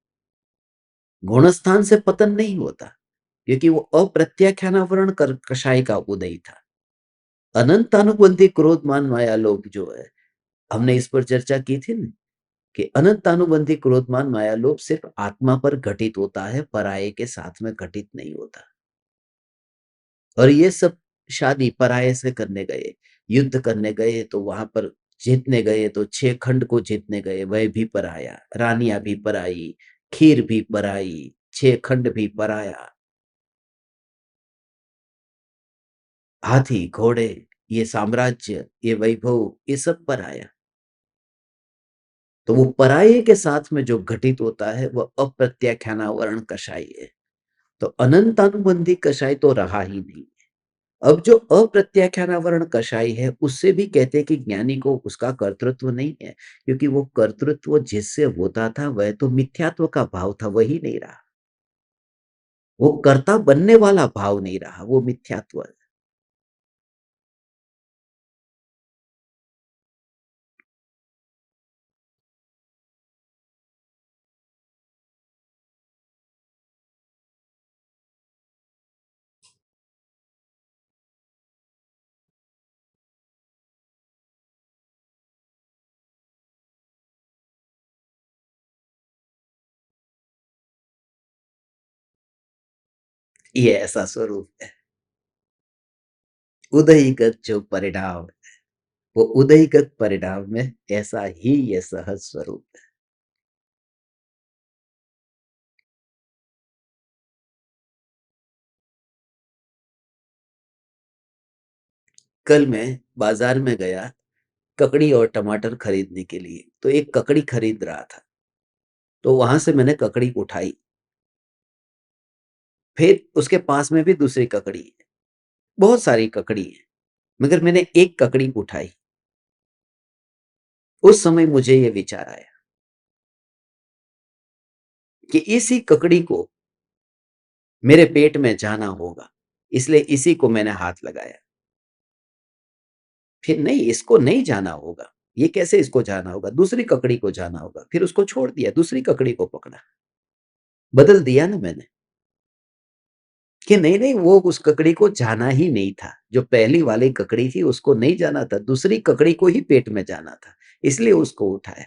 गुणस्थान से पतन नहीं होता, क्योंकि वो अप्रत्याख्यानावरण कषाय का उदय था। अनंतानुबंधी क्रोध मान माया लोभ जो है, हमने इस पर चर्चा की थी ना कि अनंतानुबंधी क्रोध मान माया लोभ सिर्फ आत्मा पर घटित होता है, पराये के साथ में घटित नहीं होता। और ये सब शादी पराये से करने गए, युद्ध करने गए तो वहां पर जीतने गए तो 6 खंड को जीतने गए, वह भी पराया, रानियां भी पराई, खीर भी पराई, 6 खंड भी पराया, हाथी घोड़े, ये साम्राज्य, ये वैभव, ये सब पराया। तो वो पराये के साथ में जो घटित होता है वह अप्रत्याख्यानावरण कषाय है। तो अनंतानुबंधी कषाय तो रहा ही नहीं। अब जो अप्रत्याख्यानावरण कषाय है, उससे भी कहते हैं कि ज्ञानी को उसका कर्तृत्व नहीं है, क्योंकि वो कर्तृत्व जिससे होता था वह तो मिथ्यात्व का भाव था, वही नहीं रहा। वो कर्ता बनने वाला भाव नहीं रहा, वो मिथ्यात्व है। ये ऐसा स्वरूप है। उदयगत जो परिणाम, वो उदयगत परिणाम में ऐसा ही ये सहज स्वरूप है। कल मैं बाजार में गया ककड़ी और टमाटर खरीदने के लिए, तो एक ककड़ी खरीद रहा था, तो वहां से मैंने ककड़ी उठाई, फिर उसके पास में भी दूसरी ककड़ी है, बहुत सारी ककड़ी है, मगर मैंने एक ककड़ी उठाई। उस समय मुझे ये विचार आया कि इसी ककड़ी को मेरे पेट में जाना होगा, इसलिए इसी को मैंने हाथ लगाया। फिर नहीं, इसको नहीं जाना होगा, ये कैसे इसको जाना होगा, दूसरी ककड़ी को जाना होगा, फिर उसको छोड़ दिया, दूसरी ककड़ी को पकड़ा, बदल दिया ना मैंने कि नहीं नहीं, वो उस ककड़ी को जाना ही नहीं था, जो पहली वाली ककड़ी थी उसको नहीं जाना था, दूसरी ककड़ी को ही पेट में जाना था, इसलिए उसको उठाया,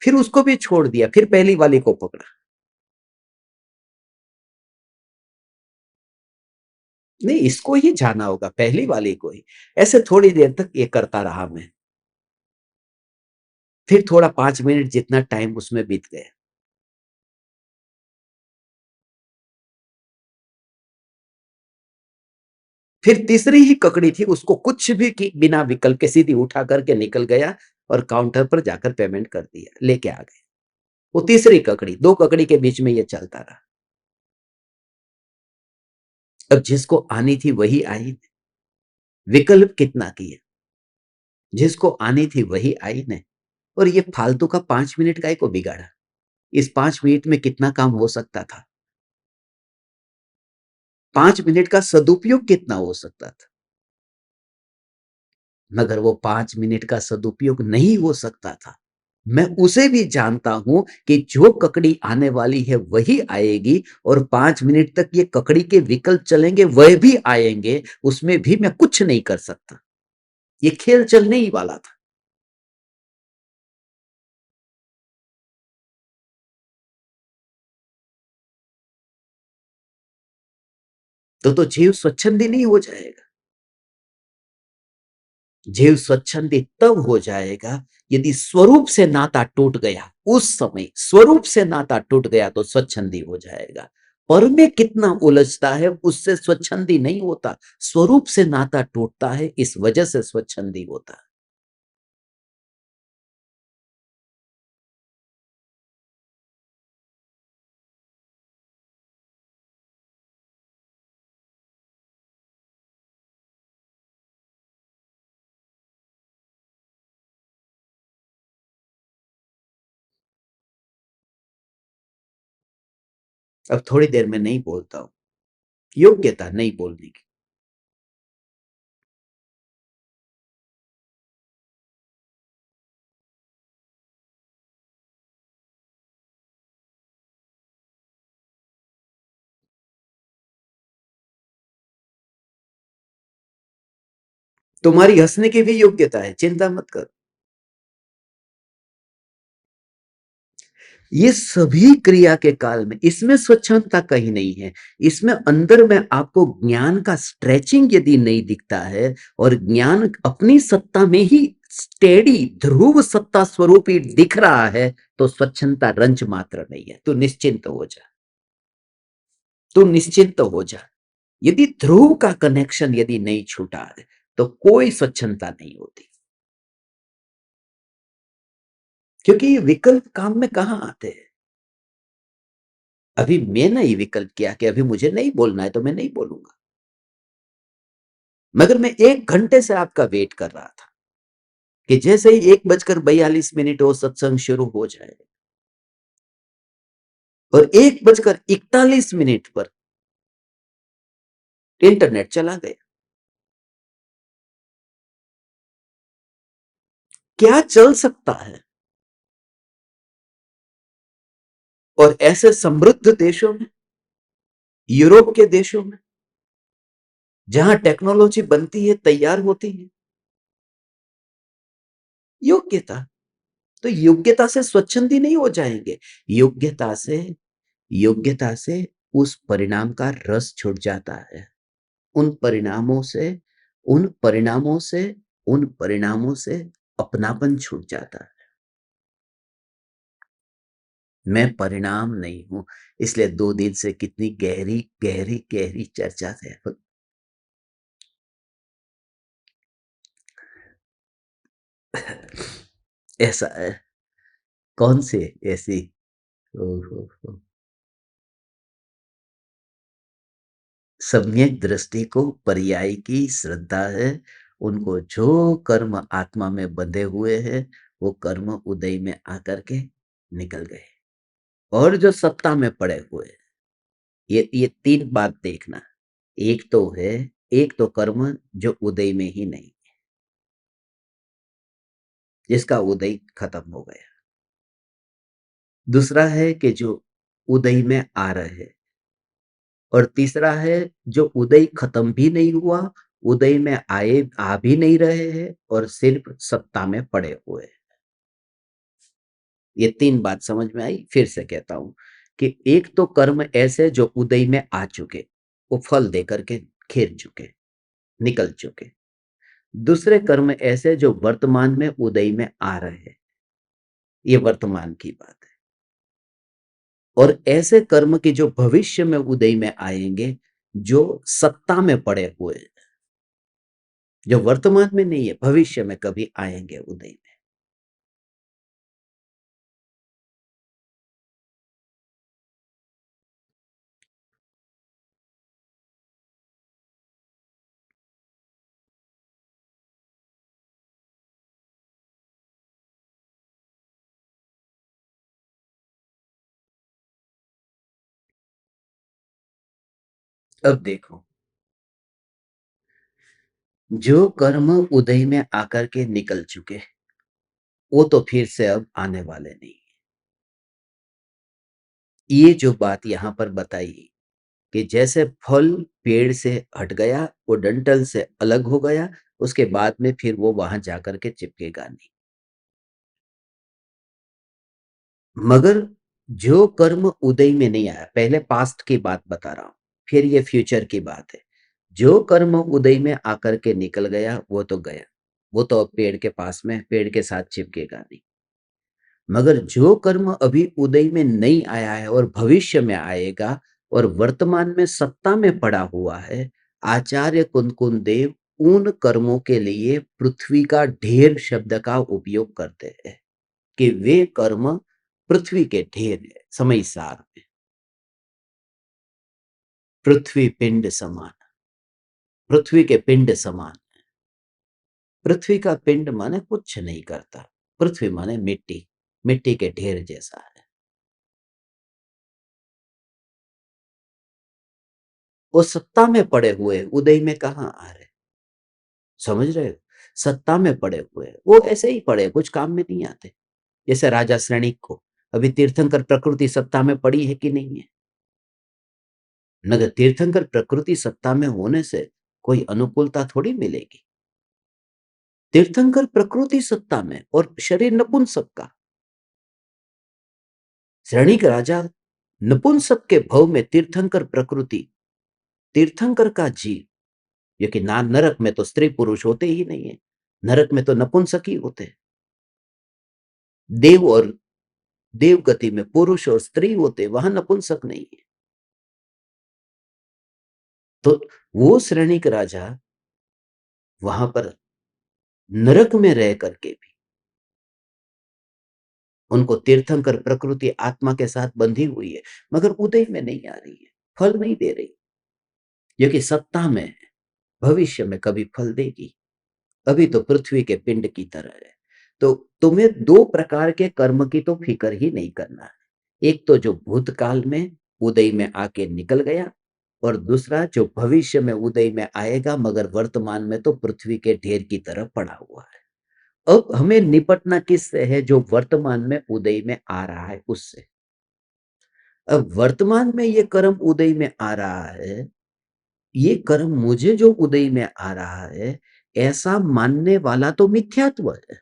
फिर उसको भी छोड़ दिया, फिर पहली वाली को पकड़ा। नहीं, इसको ही जाना होगा, पहली वाली को ही। ऐसे थोड़ी देर तक ये करता रहा मैं, फिर थोड़ा 5 मिनट जितना टाइम उसमें बीत गया, फिर तीसरी ही ककड़ी थी, उसको कुछ भी की बिना विकल्प के सीधी उठा करके निकल गया और काउंटर पर जाकर पेमेंट कर दिया, लेके आ गए। वो तीसरी ककड़ी, 2 ककड़ी के बीच में ये चलता रहा। अब जिसको आनी थी वही आई, विकल्प कितना किए, जिसको आनी थी वही आई ने, और ये फालतू का 5 मिनट काहे को बिगाड़ा। इस 5 मिनट में कितना काम हो सकता था, 5 मिनट का सदुपयोग कितना हो सकता था, मगर वो 5 मिनट का सदुपयोग नहीं हो सकता था। मैं उसे भी जानता हूं कि जो ककड़ी आने वाली है वही आएगी, और 5 मिनट तक ये ककड़ी के विकल्प चलेंगे, वह भी आएंगे, उसमें भी मैं कुछ नहीं कर सकता। ये खेल चलने ही वाला था। तो जीव स्वच्छंदी नहीं हो जाएगा। जीव स्वच्छंदी तब हो जाएगा यदि स्वरूप से नाता टूट गया, उस समय स्वरूप से नाता टूट गया तो स्वच्छंदी हो जाएगा। पर में कितना उलझता है उससे स्वच्छंदी नहीं होता, स्वरूप से नाता टूटता है, इस वजह से स्वच्छंदी होता है। अब थोड़ी देर में नहीं बोलता हूं, योग्यता नहीं बोलने की। तुम्हारी हंसने की भी योग्यता है, चिंता मत कर। ये सभी क्रिया के काल में, इसमें स्वच्छंदता कहीं नहीं है। इसमें अंदर में आपको ज्ञान का स्ट्रेचिंग यदि नहीं दिखता है और ज्ञान अपनी सत्ता में ही स्टेडी ध्रुव सत्ता स्वरूप ही दिख रहा है, तो स्वच्छंदता रंच मात्र नहीं है। तू निश्चिंत हो जा, तू निश्चिंत हो जा। यदि ध्रुव का कनेक्शन यदि नहीं छूटा है, तो कोई स्वच्छंदता नहीं होती। क्योंकि ये विकल्प काम में कहां आते हैं। अभी मैंने ही विकल्प किया कि अभी मुझे नहीं बोलना है, तो मैं नहीं बोलूंगा। मगर मैं 1 घंटे से आपका वेट कर रहा था कि जैसे ही 1:42 वो सत्संग शुरू हो जाए, और 1:41 पर इंटरनेट चला गया। क्या चल सकता है? और ऐसे समृद्ध देशों में, यूरोप के देशों में, जहां टेक्नोलॉजी बनती है, तैयार होती है, योग्यता, तो योग्यता से स्वच्छंदी नहीं हो जाएंगे। योग्यता से, योग्यता से उस परिणाम का रस छूट जाता है। उन परिणामों से, उन परिणामों से, उन परिणामों से अपनापन छूट जाता है। मैं परिणाम नहीं हूं, इसलिए 2 दिन से कितनी गहरी गहरी गहरी चर्चा है। ऐसा है, कौन से ऐसी, ओहो, सम्यक दृष्टि को पर्याय की श्रद्धा है। उनको जो कर्म आत्मा में बंधे हुए हैं, वो कर्म उदय में आकर के निकल गए। और जो सत्ता में पड़े हुए हैं, ये 3 बात देखना। एक तो है, एक तो कर्म जो उदय में ही नहीं, जिसका उदय खत्म हो गया। दूसरा है कि जो उदय में आ रहे हैं। और तीसरा है जो उदय खत्म भी नहीं हुआ, उदय में आए आ भी नहीं रहे हैं, और सिर्फ सत्ता में पड़े हुए हैं। ये 3 बात समझ में आई? फिर से कहता हूं कि एक तो कर्म ऐसे जो उदय में आ चुके, वो फल देकर के खेल चुके, निकल चुके। दूसरे कर्म ऐसे जो वर्तमान में उदय में आ रहे हैं, ये वर्तमान की बात है। और ऐसे कर्म के जो भविष्य में उदय में आएंगे, जो सत्ता में पड़े हुए हैं, जो वर्तमान में नहीं है, भविष्य में कभी आएंगे उदय में। अब देखो, जो कर्म उदय में आकर के निकल चुके, वो तो फिर से अब आने वाले नहीं। ये जो बात यहां पर बताई कि जैसे फल पेड़ से हट गया, वो डंठल से अलग हो गया, उसके बाद में फिर वो वहां जाकर के चिपकेगा नहीं। मगर जो कर्म उदय में नहीं आया, पहले पास्ट की बात बता रहा हूं, फिर ये फ्यूचर की बात है। जो कर्म उदय में आकर के निकल गया, वो तो गया, वो तो अब पेड़ के पास में, पेड़ के साथ चिपकेगा नहीं। मगर जो कर्म अभी उदय में नहीं आया है और भविष्य में आएगा, और वर्तमान में सत्ता में पड़ा हुआ है, आचार्य कुंदकुन देव उन कर्मों के लिए पृथ्वी का ढेर शब्द का उपयोग करते हैं कि वे कर्म पृथ्वी के ढेर है, समय सार में। पृथ्वी पिंड समान, पृथ्वी के पिंड समान। पृथ्वी का पिंड माने कुछ नहीं करता, पृथ्वी माने मिट्टी, मिट्टी के ढेर जैसा है। वो सत्ता में पड़े हुए उदय में कहाँ आ रहे? समझ रहे हो? सत्ता में पड़े हुए वो ऐसे ही पड़े, कुछ काम में नहीं आते। जैसे राजा श्रेणिक को अभी तीर्थंकर प्रकृति सत्ता में पड़ी है कि नहीं है? नगर तीर्थंकर प्रकृति सत्ता में होने से कोई अनुकूलता थोड़ी मिलेगी। तीर्थंकर प्रकृति सत्ता में और शरीर नपुंसक का। श्रेणिक राजा नपुंसक के भव में तीर्थंकर प्रकृति, तीर्थंकर का जीव, ये कि ना नरक में तो स्त्री पुरुष होते ही नहीं है, नरक में तो नपुंसक ही होते हैं। देव और देव गति में पुरुष और स्त्री होते, वहां नपुंसक नहीं है। तो वो श्रेणिक राजा वहां पर नरक में रह करके भी उनको तीर्थंकर प्रकृति आत्मा के साथ बंधी हुई है, मगर उदय में नहीं आ रही है, फल नहीं दे रही। ये कि सत्ता में है, भविष्य में कभी फल देगी। अभी तो पृथ्वी के पिंड की तरह है। तो तुम्हें दो प्रकार के कर्म की तो फिक्र ही नहीं करना है। एक तो जो भूतकाल में उदय में आके निकल गया, और दूसरा जो भविष्य में उदय में आएगा मगर वर्तमान में तो पृथ्वी के ढेर की तरह पड़ा हुआ है। अब हमें निपटना किससे है? जो वर्तमान में उदय में आ रहा है उससे। अब वर्तमान में ये कर्म उदय में आ रहा है, ये कर्म मुझे जो उदय में आ रहा है, ऐसा मानने वाला तो मिथ्यात्व है,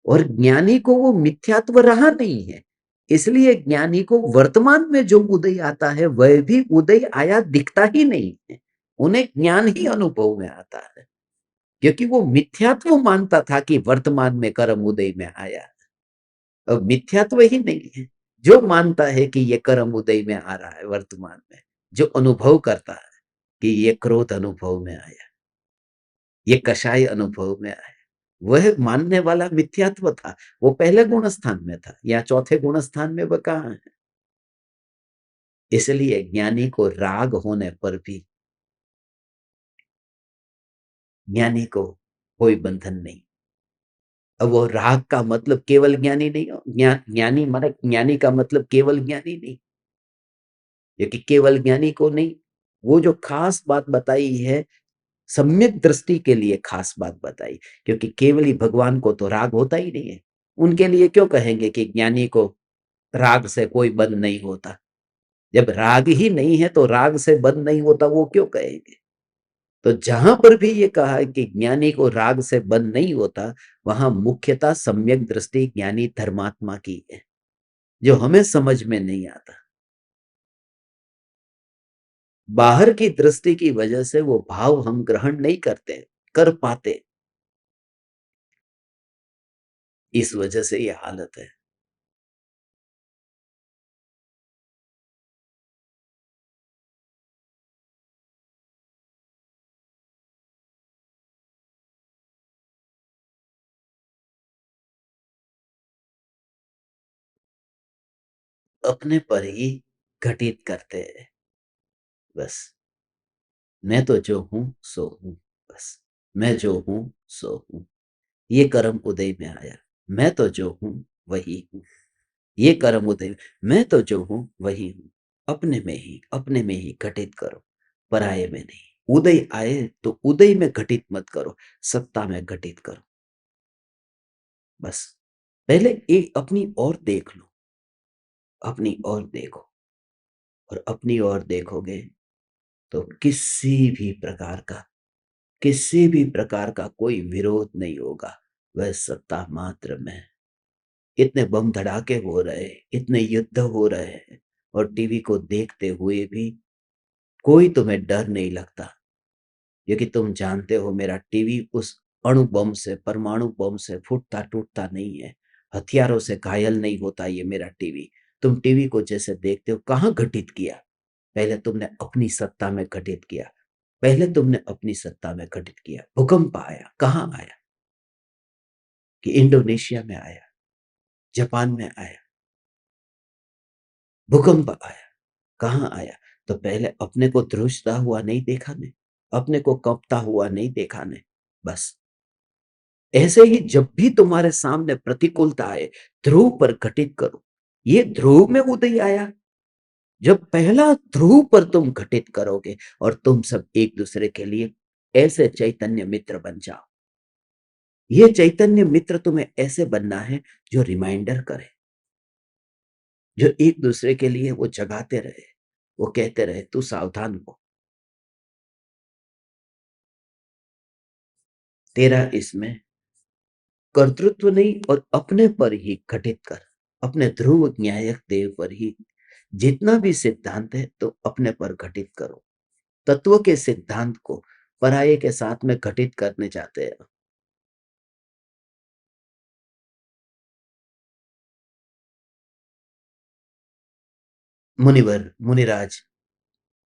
और ज्ञानी को वो मिथ्यात्व रहा नहीं है। इसलिए ज्ञानी को वर्तमान में जो उदय आता है वह भी उदय आया दिखता ही नहीं है, उन्हें ज्ञान ही अनुभव में आता है, क्योंकि वो मिथ्यात्व मानता था कि वर्तमान में कर्म उदय में आया। अब मिथ्यात्व ही नहीं है, जो मानता है कि ये कर्म उदय में आ रहा है वर्तमान में, जो अनुभव करता है कि ये क्रोध अनुभव में आया, ये कषाय अनुभव में आया, वह मानने वाला मिथ्यात्व था। वो पहले गुण स्थान में था, या चौथे गुण स्थान में वह कहाँ है? इसलिए ज्ञानी को राग होने पर भी ज्ञानी को कोई बंधन नहीं। अब वो राग का मतलब केवल ज्ञानी नहीं हो, ज्ञानी माने ज्ञानी का मतलब केवल ज्ञानी नहीं, क्योंकि केवल ज्ञानी को नहीं, वो जो खास बात बताई है सम्यक दृष्टि के लिए खास बात बताई, क्योंकि केवली भगवान को तो राग होता ही नहीं है। उनके लिए क्यों कहेंगे कि ज्ञानी को राग से कोई बंध नहीं होता? जब राग ही नहीं है तो राग से बंध नहीं होता, वो क्यों कहेंगे? तो जहां पर भी ये कहा है कि ज्ञानी को राग से बंध नहीं होता, वहां मुख्यतः सम्यक दृष्टि ज्ञानी धर्मात्मा की है, जो हमें समझ में नहीं आता। बाहर की दृष्टि की वजह से वो भाव हम ग्रहण नहीं करते, कर पाते, इस वजह से ये हालत है। अपने पर ही घटित करते हैं बस। मैं तो जो हूं सो हूं, बस। मैं जो हूं सो हूं। ये कर्म उदय में आया, मैं तो जो हूं वही हूं। ये कर्म उदय, मैं तो जो हूं वही हूं। अपने में ही घटित करो, पराये में नहीं। उदय आए तो उदय में घटित मत करो, सत्ता में घटित करो, बस। पहले एक अपनी ओर देख लो, अपनी ओर देखो, और अपनी ओर देखोगे तो किसी भी प्रकार का कोई विरोध नहीं होगा। वह सत्ता मात्र में। इतने बम धड़ाके हो रहे हैं, इतने युद्ध हो रहे हैं, और टीवी को देखते हुए भी कोई तुम्हें डर नहीं लगता, क्योंकि तुम जानते हो मेरा टीवी उस अणु बम से, परमाणु बम से फूटता टूटता नहीं है, हथियारों से घायल नहीं होता ये मेरा टीवी। तुम टीवी को जैसे देखते हो, कहाँ घटित किया? पहले तुमने अपनी सत्ता में घटित किया, पहले तुमने अपनी सत्ता में घटित किया। भूकंप आया, कहाँ आया? कि इंडोनेशिया में आया, जापान में आया। भूकंप आया, कहाँ आया? तो पहले अपने को ध्रुजता हुआ नहीं देखा ने, अपने को कंपता हुआ नहीं देखा ने, बस। ऐसे ही जब भी तुम्हारे सामने प्रतिकूलता आए, ध्रुव पर घटित करो। ये ध्रुव में उदय आया, जब पहला ध्रुव पर तुम घटित करोगे और तुम सब एक दूसरे के लिए ऐसे चैतन्य मित्र बन जाओ। ये चैतन्य मित्र तुम्हें ऐसे बनना है जो रिमाइंडर करे, जो एक दूसरे के लिए वो जगाते रहे, वो कहते रहे तू सावधान हो, तेरा इसमें कर्तृत्व नहीं और अपने पर ही घटित कर, अपने ध्रुव न्यायक देव पर ही जितना भी सिद्धांत है तो अपने पर घटित करो। तत्व के सिद्धांत को पराये के साथ में घटित करने चाहते हैं। मुनिवर मुनिराज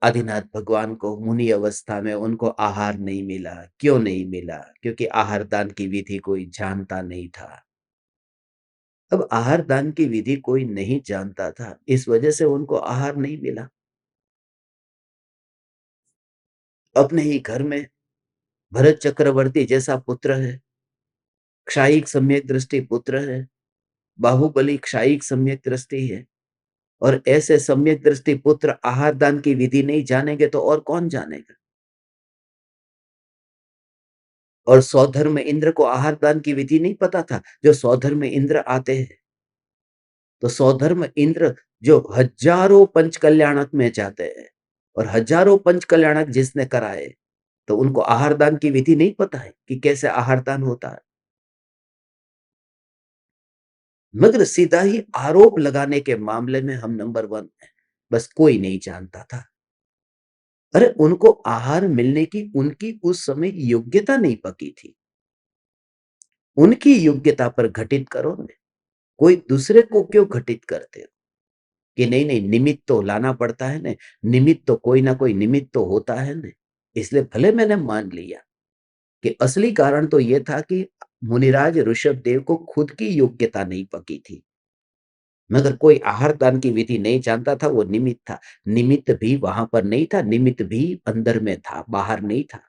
आदिनाथ भगवान को मुनि अवस्था में उनको आहार नहीं मिला। क्यों नहीं मिला? क्योंकि आहार दान की विधि कोई जानता नहीं था। अब आहार दान की विधि कोई नहीं जानता था, इस वजह से उनको आहार नहीं मिला। अपने ही घर में भरत चक्रवर्ती जैसा पुत्र है, क्षायिक सम्यक दृष्टि पुत्र है, बाहुबली क्षायिक सम्यक दृष्टि है, और ऐसे सम्यक दृष्टि पुत्र आहार दान की विधि नहीं जानेंगे तो और कौन जानेगा? और सौधर्म इंद्र को आहार दान की विधि नहीं पता था। जो सौधर्म इंद्र आते हैं तो सौधर्म इंद्र जो हजारों पंच कल्याणक में जाते हैं और हजारों पंच कल्याणक जिसने कराए, तो उनको आहार दान की विधि नहीं पता है कि कैसे आहार दान होता है। मगर सीधा ही आरोप लगाने के मामले में हम नंबर वन है, बस कोई नहीं जानता था। अरे उनको आहार मिलने की उनकी उस समय योग्यता नहीं पकी थी। उनकी योग्यता पर घटित करो ने, कोई दूसरे को क्यों घटित करते हो? कि नहीं नहीं निमित्त तो लाना पड़ता है ना, निमित्त तो कोई ना कोई निमित्त तो होता है ना। इसलिए भले मैंने मान लिया कि असली कारण तो यह था कि मुनिराज ऋषभ देव को खुद की योग्यता नहीं पकी थी, मगर कोई आहार दान की विधि नहीं जानता था, वो निमित्त था। निमित्त भी वहां पर नहीं था, निमित्त भी अंदर में था, बाहर नहीं था।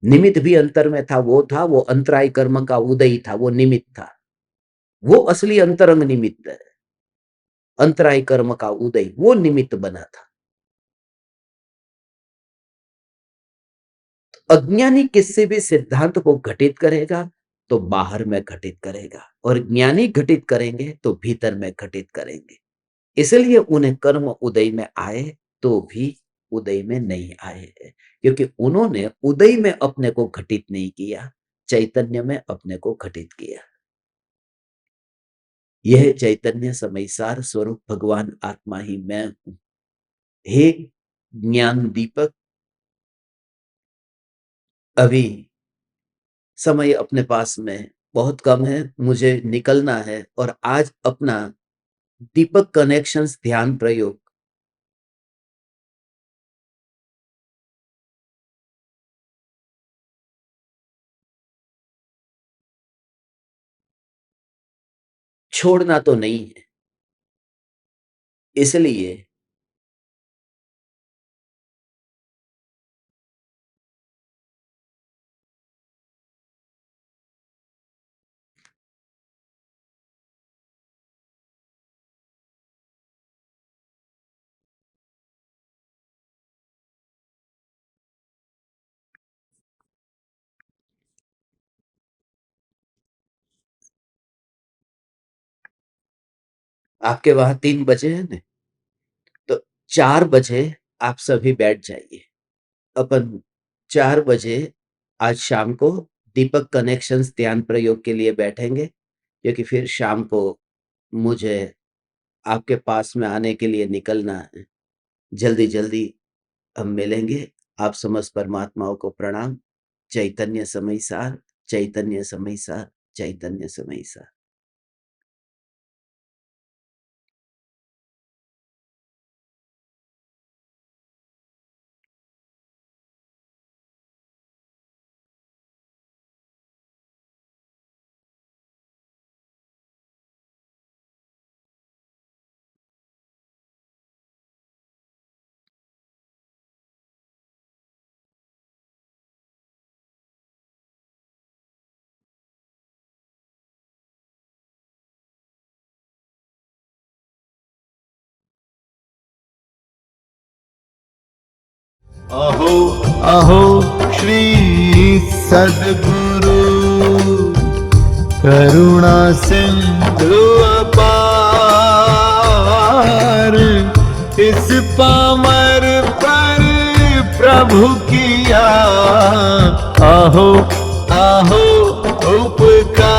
निमित्त भी अंतर में था, वो था वो अंतराय कर्म का उदय था, वो निमित्त था। वो असली अंतरंग निमित्त है। अंतराय कर्म का उदय वो निमित्त बना था। अज्ञानी किससे भी सिद्धांत को घटित करेगा तो बाहर में घटित करेगा, और ज्ञानी घटित करेंगे तो भीतर में घटित करेंगे। इसलिए उन्हें कर्म उदय में आए तो भी उदय में नहीं आए हैं, क्योंकि उन्होंने उदय में अपने को घटित नहीं किया, चैतन्य में अपने को घटित किया। यह चैतन्य समयसार स्वरूप भगवान आत्मा ही मैं हूं। हे ज्ञान दीपक, अभी समय अपने पास में बहुत कम है, मुझे निकलना है, और आज अपना दीपक कनेक्शंस ध्यान प्रयोग छोड़ना तो नहीं है। इसलिए आपके वहां 3 बजे है ना, तो 4 बजे आप सभी बैठ जाइए। अपन 4 बजे आज शाम को दीपक कनेक्शंस ध्यान प्रयोग के लिए बैठेंगे, क्योंकि फिर शाम को मुझे आपके पास में आने के लिए निकलना है। जल्दी जल्दी हम मिलेंगे। आप समस्त परमात्माओं को प्रणाम। चैतन्य समय सार, चैतन्य समय सार, चैतन्य समय सार। अहो अहो श्री सद्गुरु करुणा सिंधु अपार, इस पामर पर प्रभु किया आहो आहो उपकार,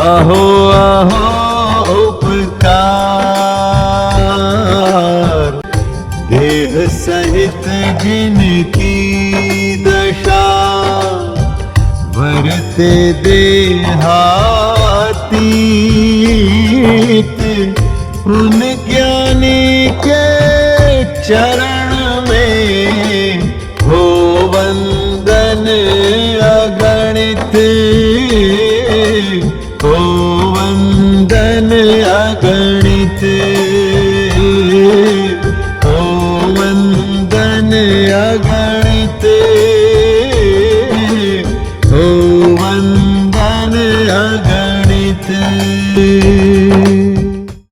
आहो आहो उपकार। देह सहित जिनकी दशा वरते देहातीत, उन ज्ञानी के चरण में हो वंदन अगणित, हो वंदन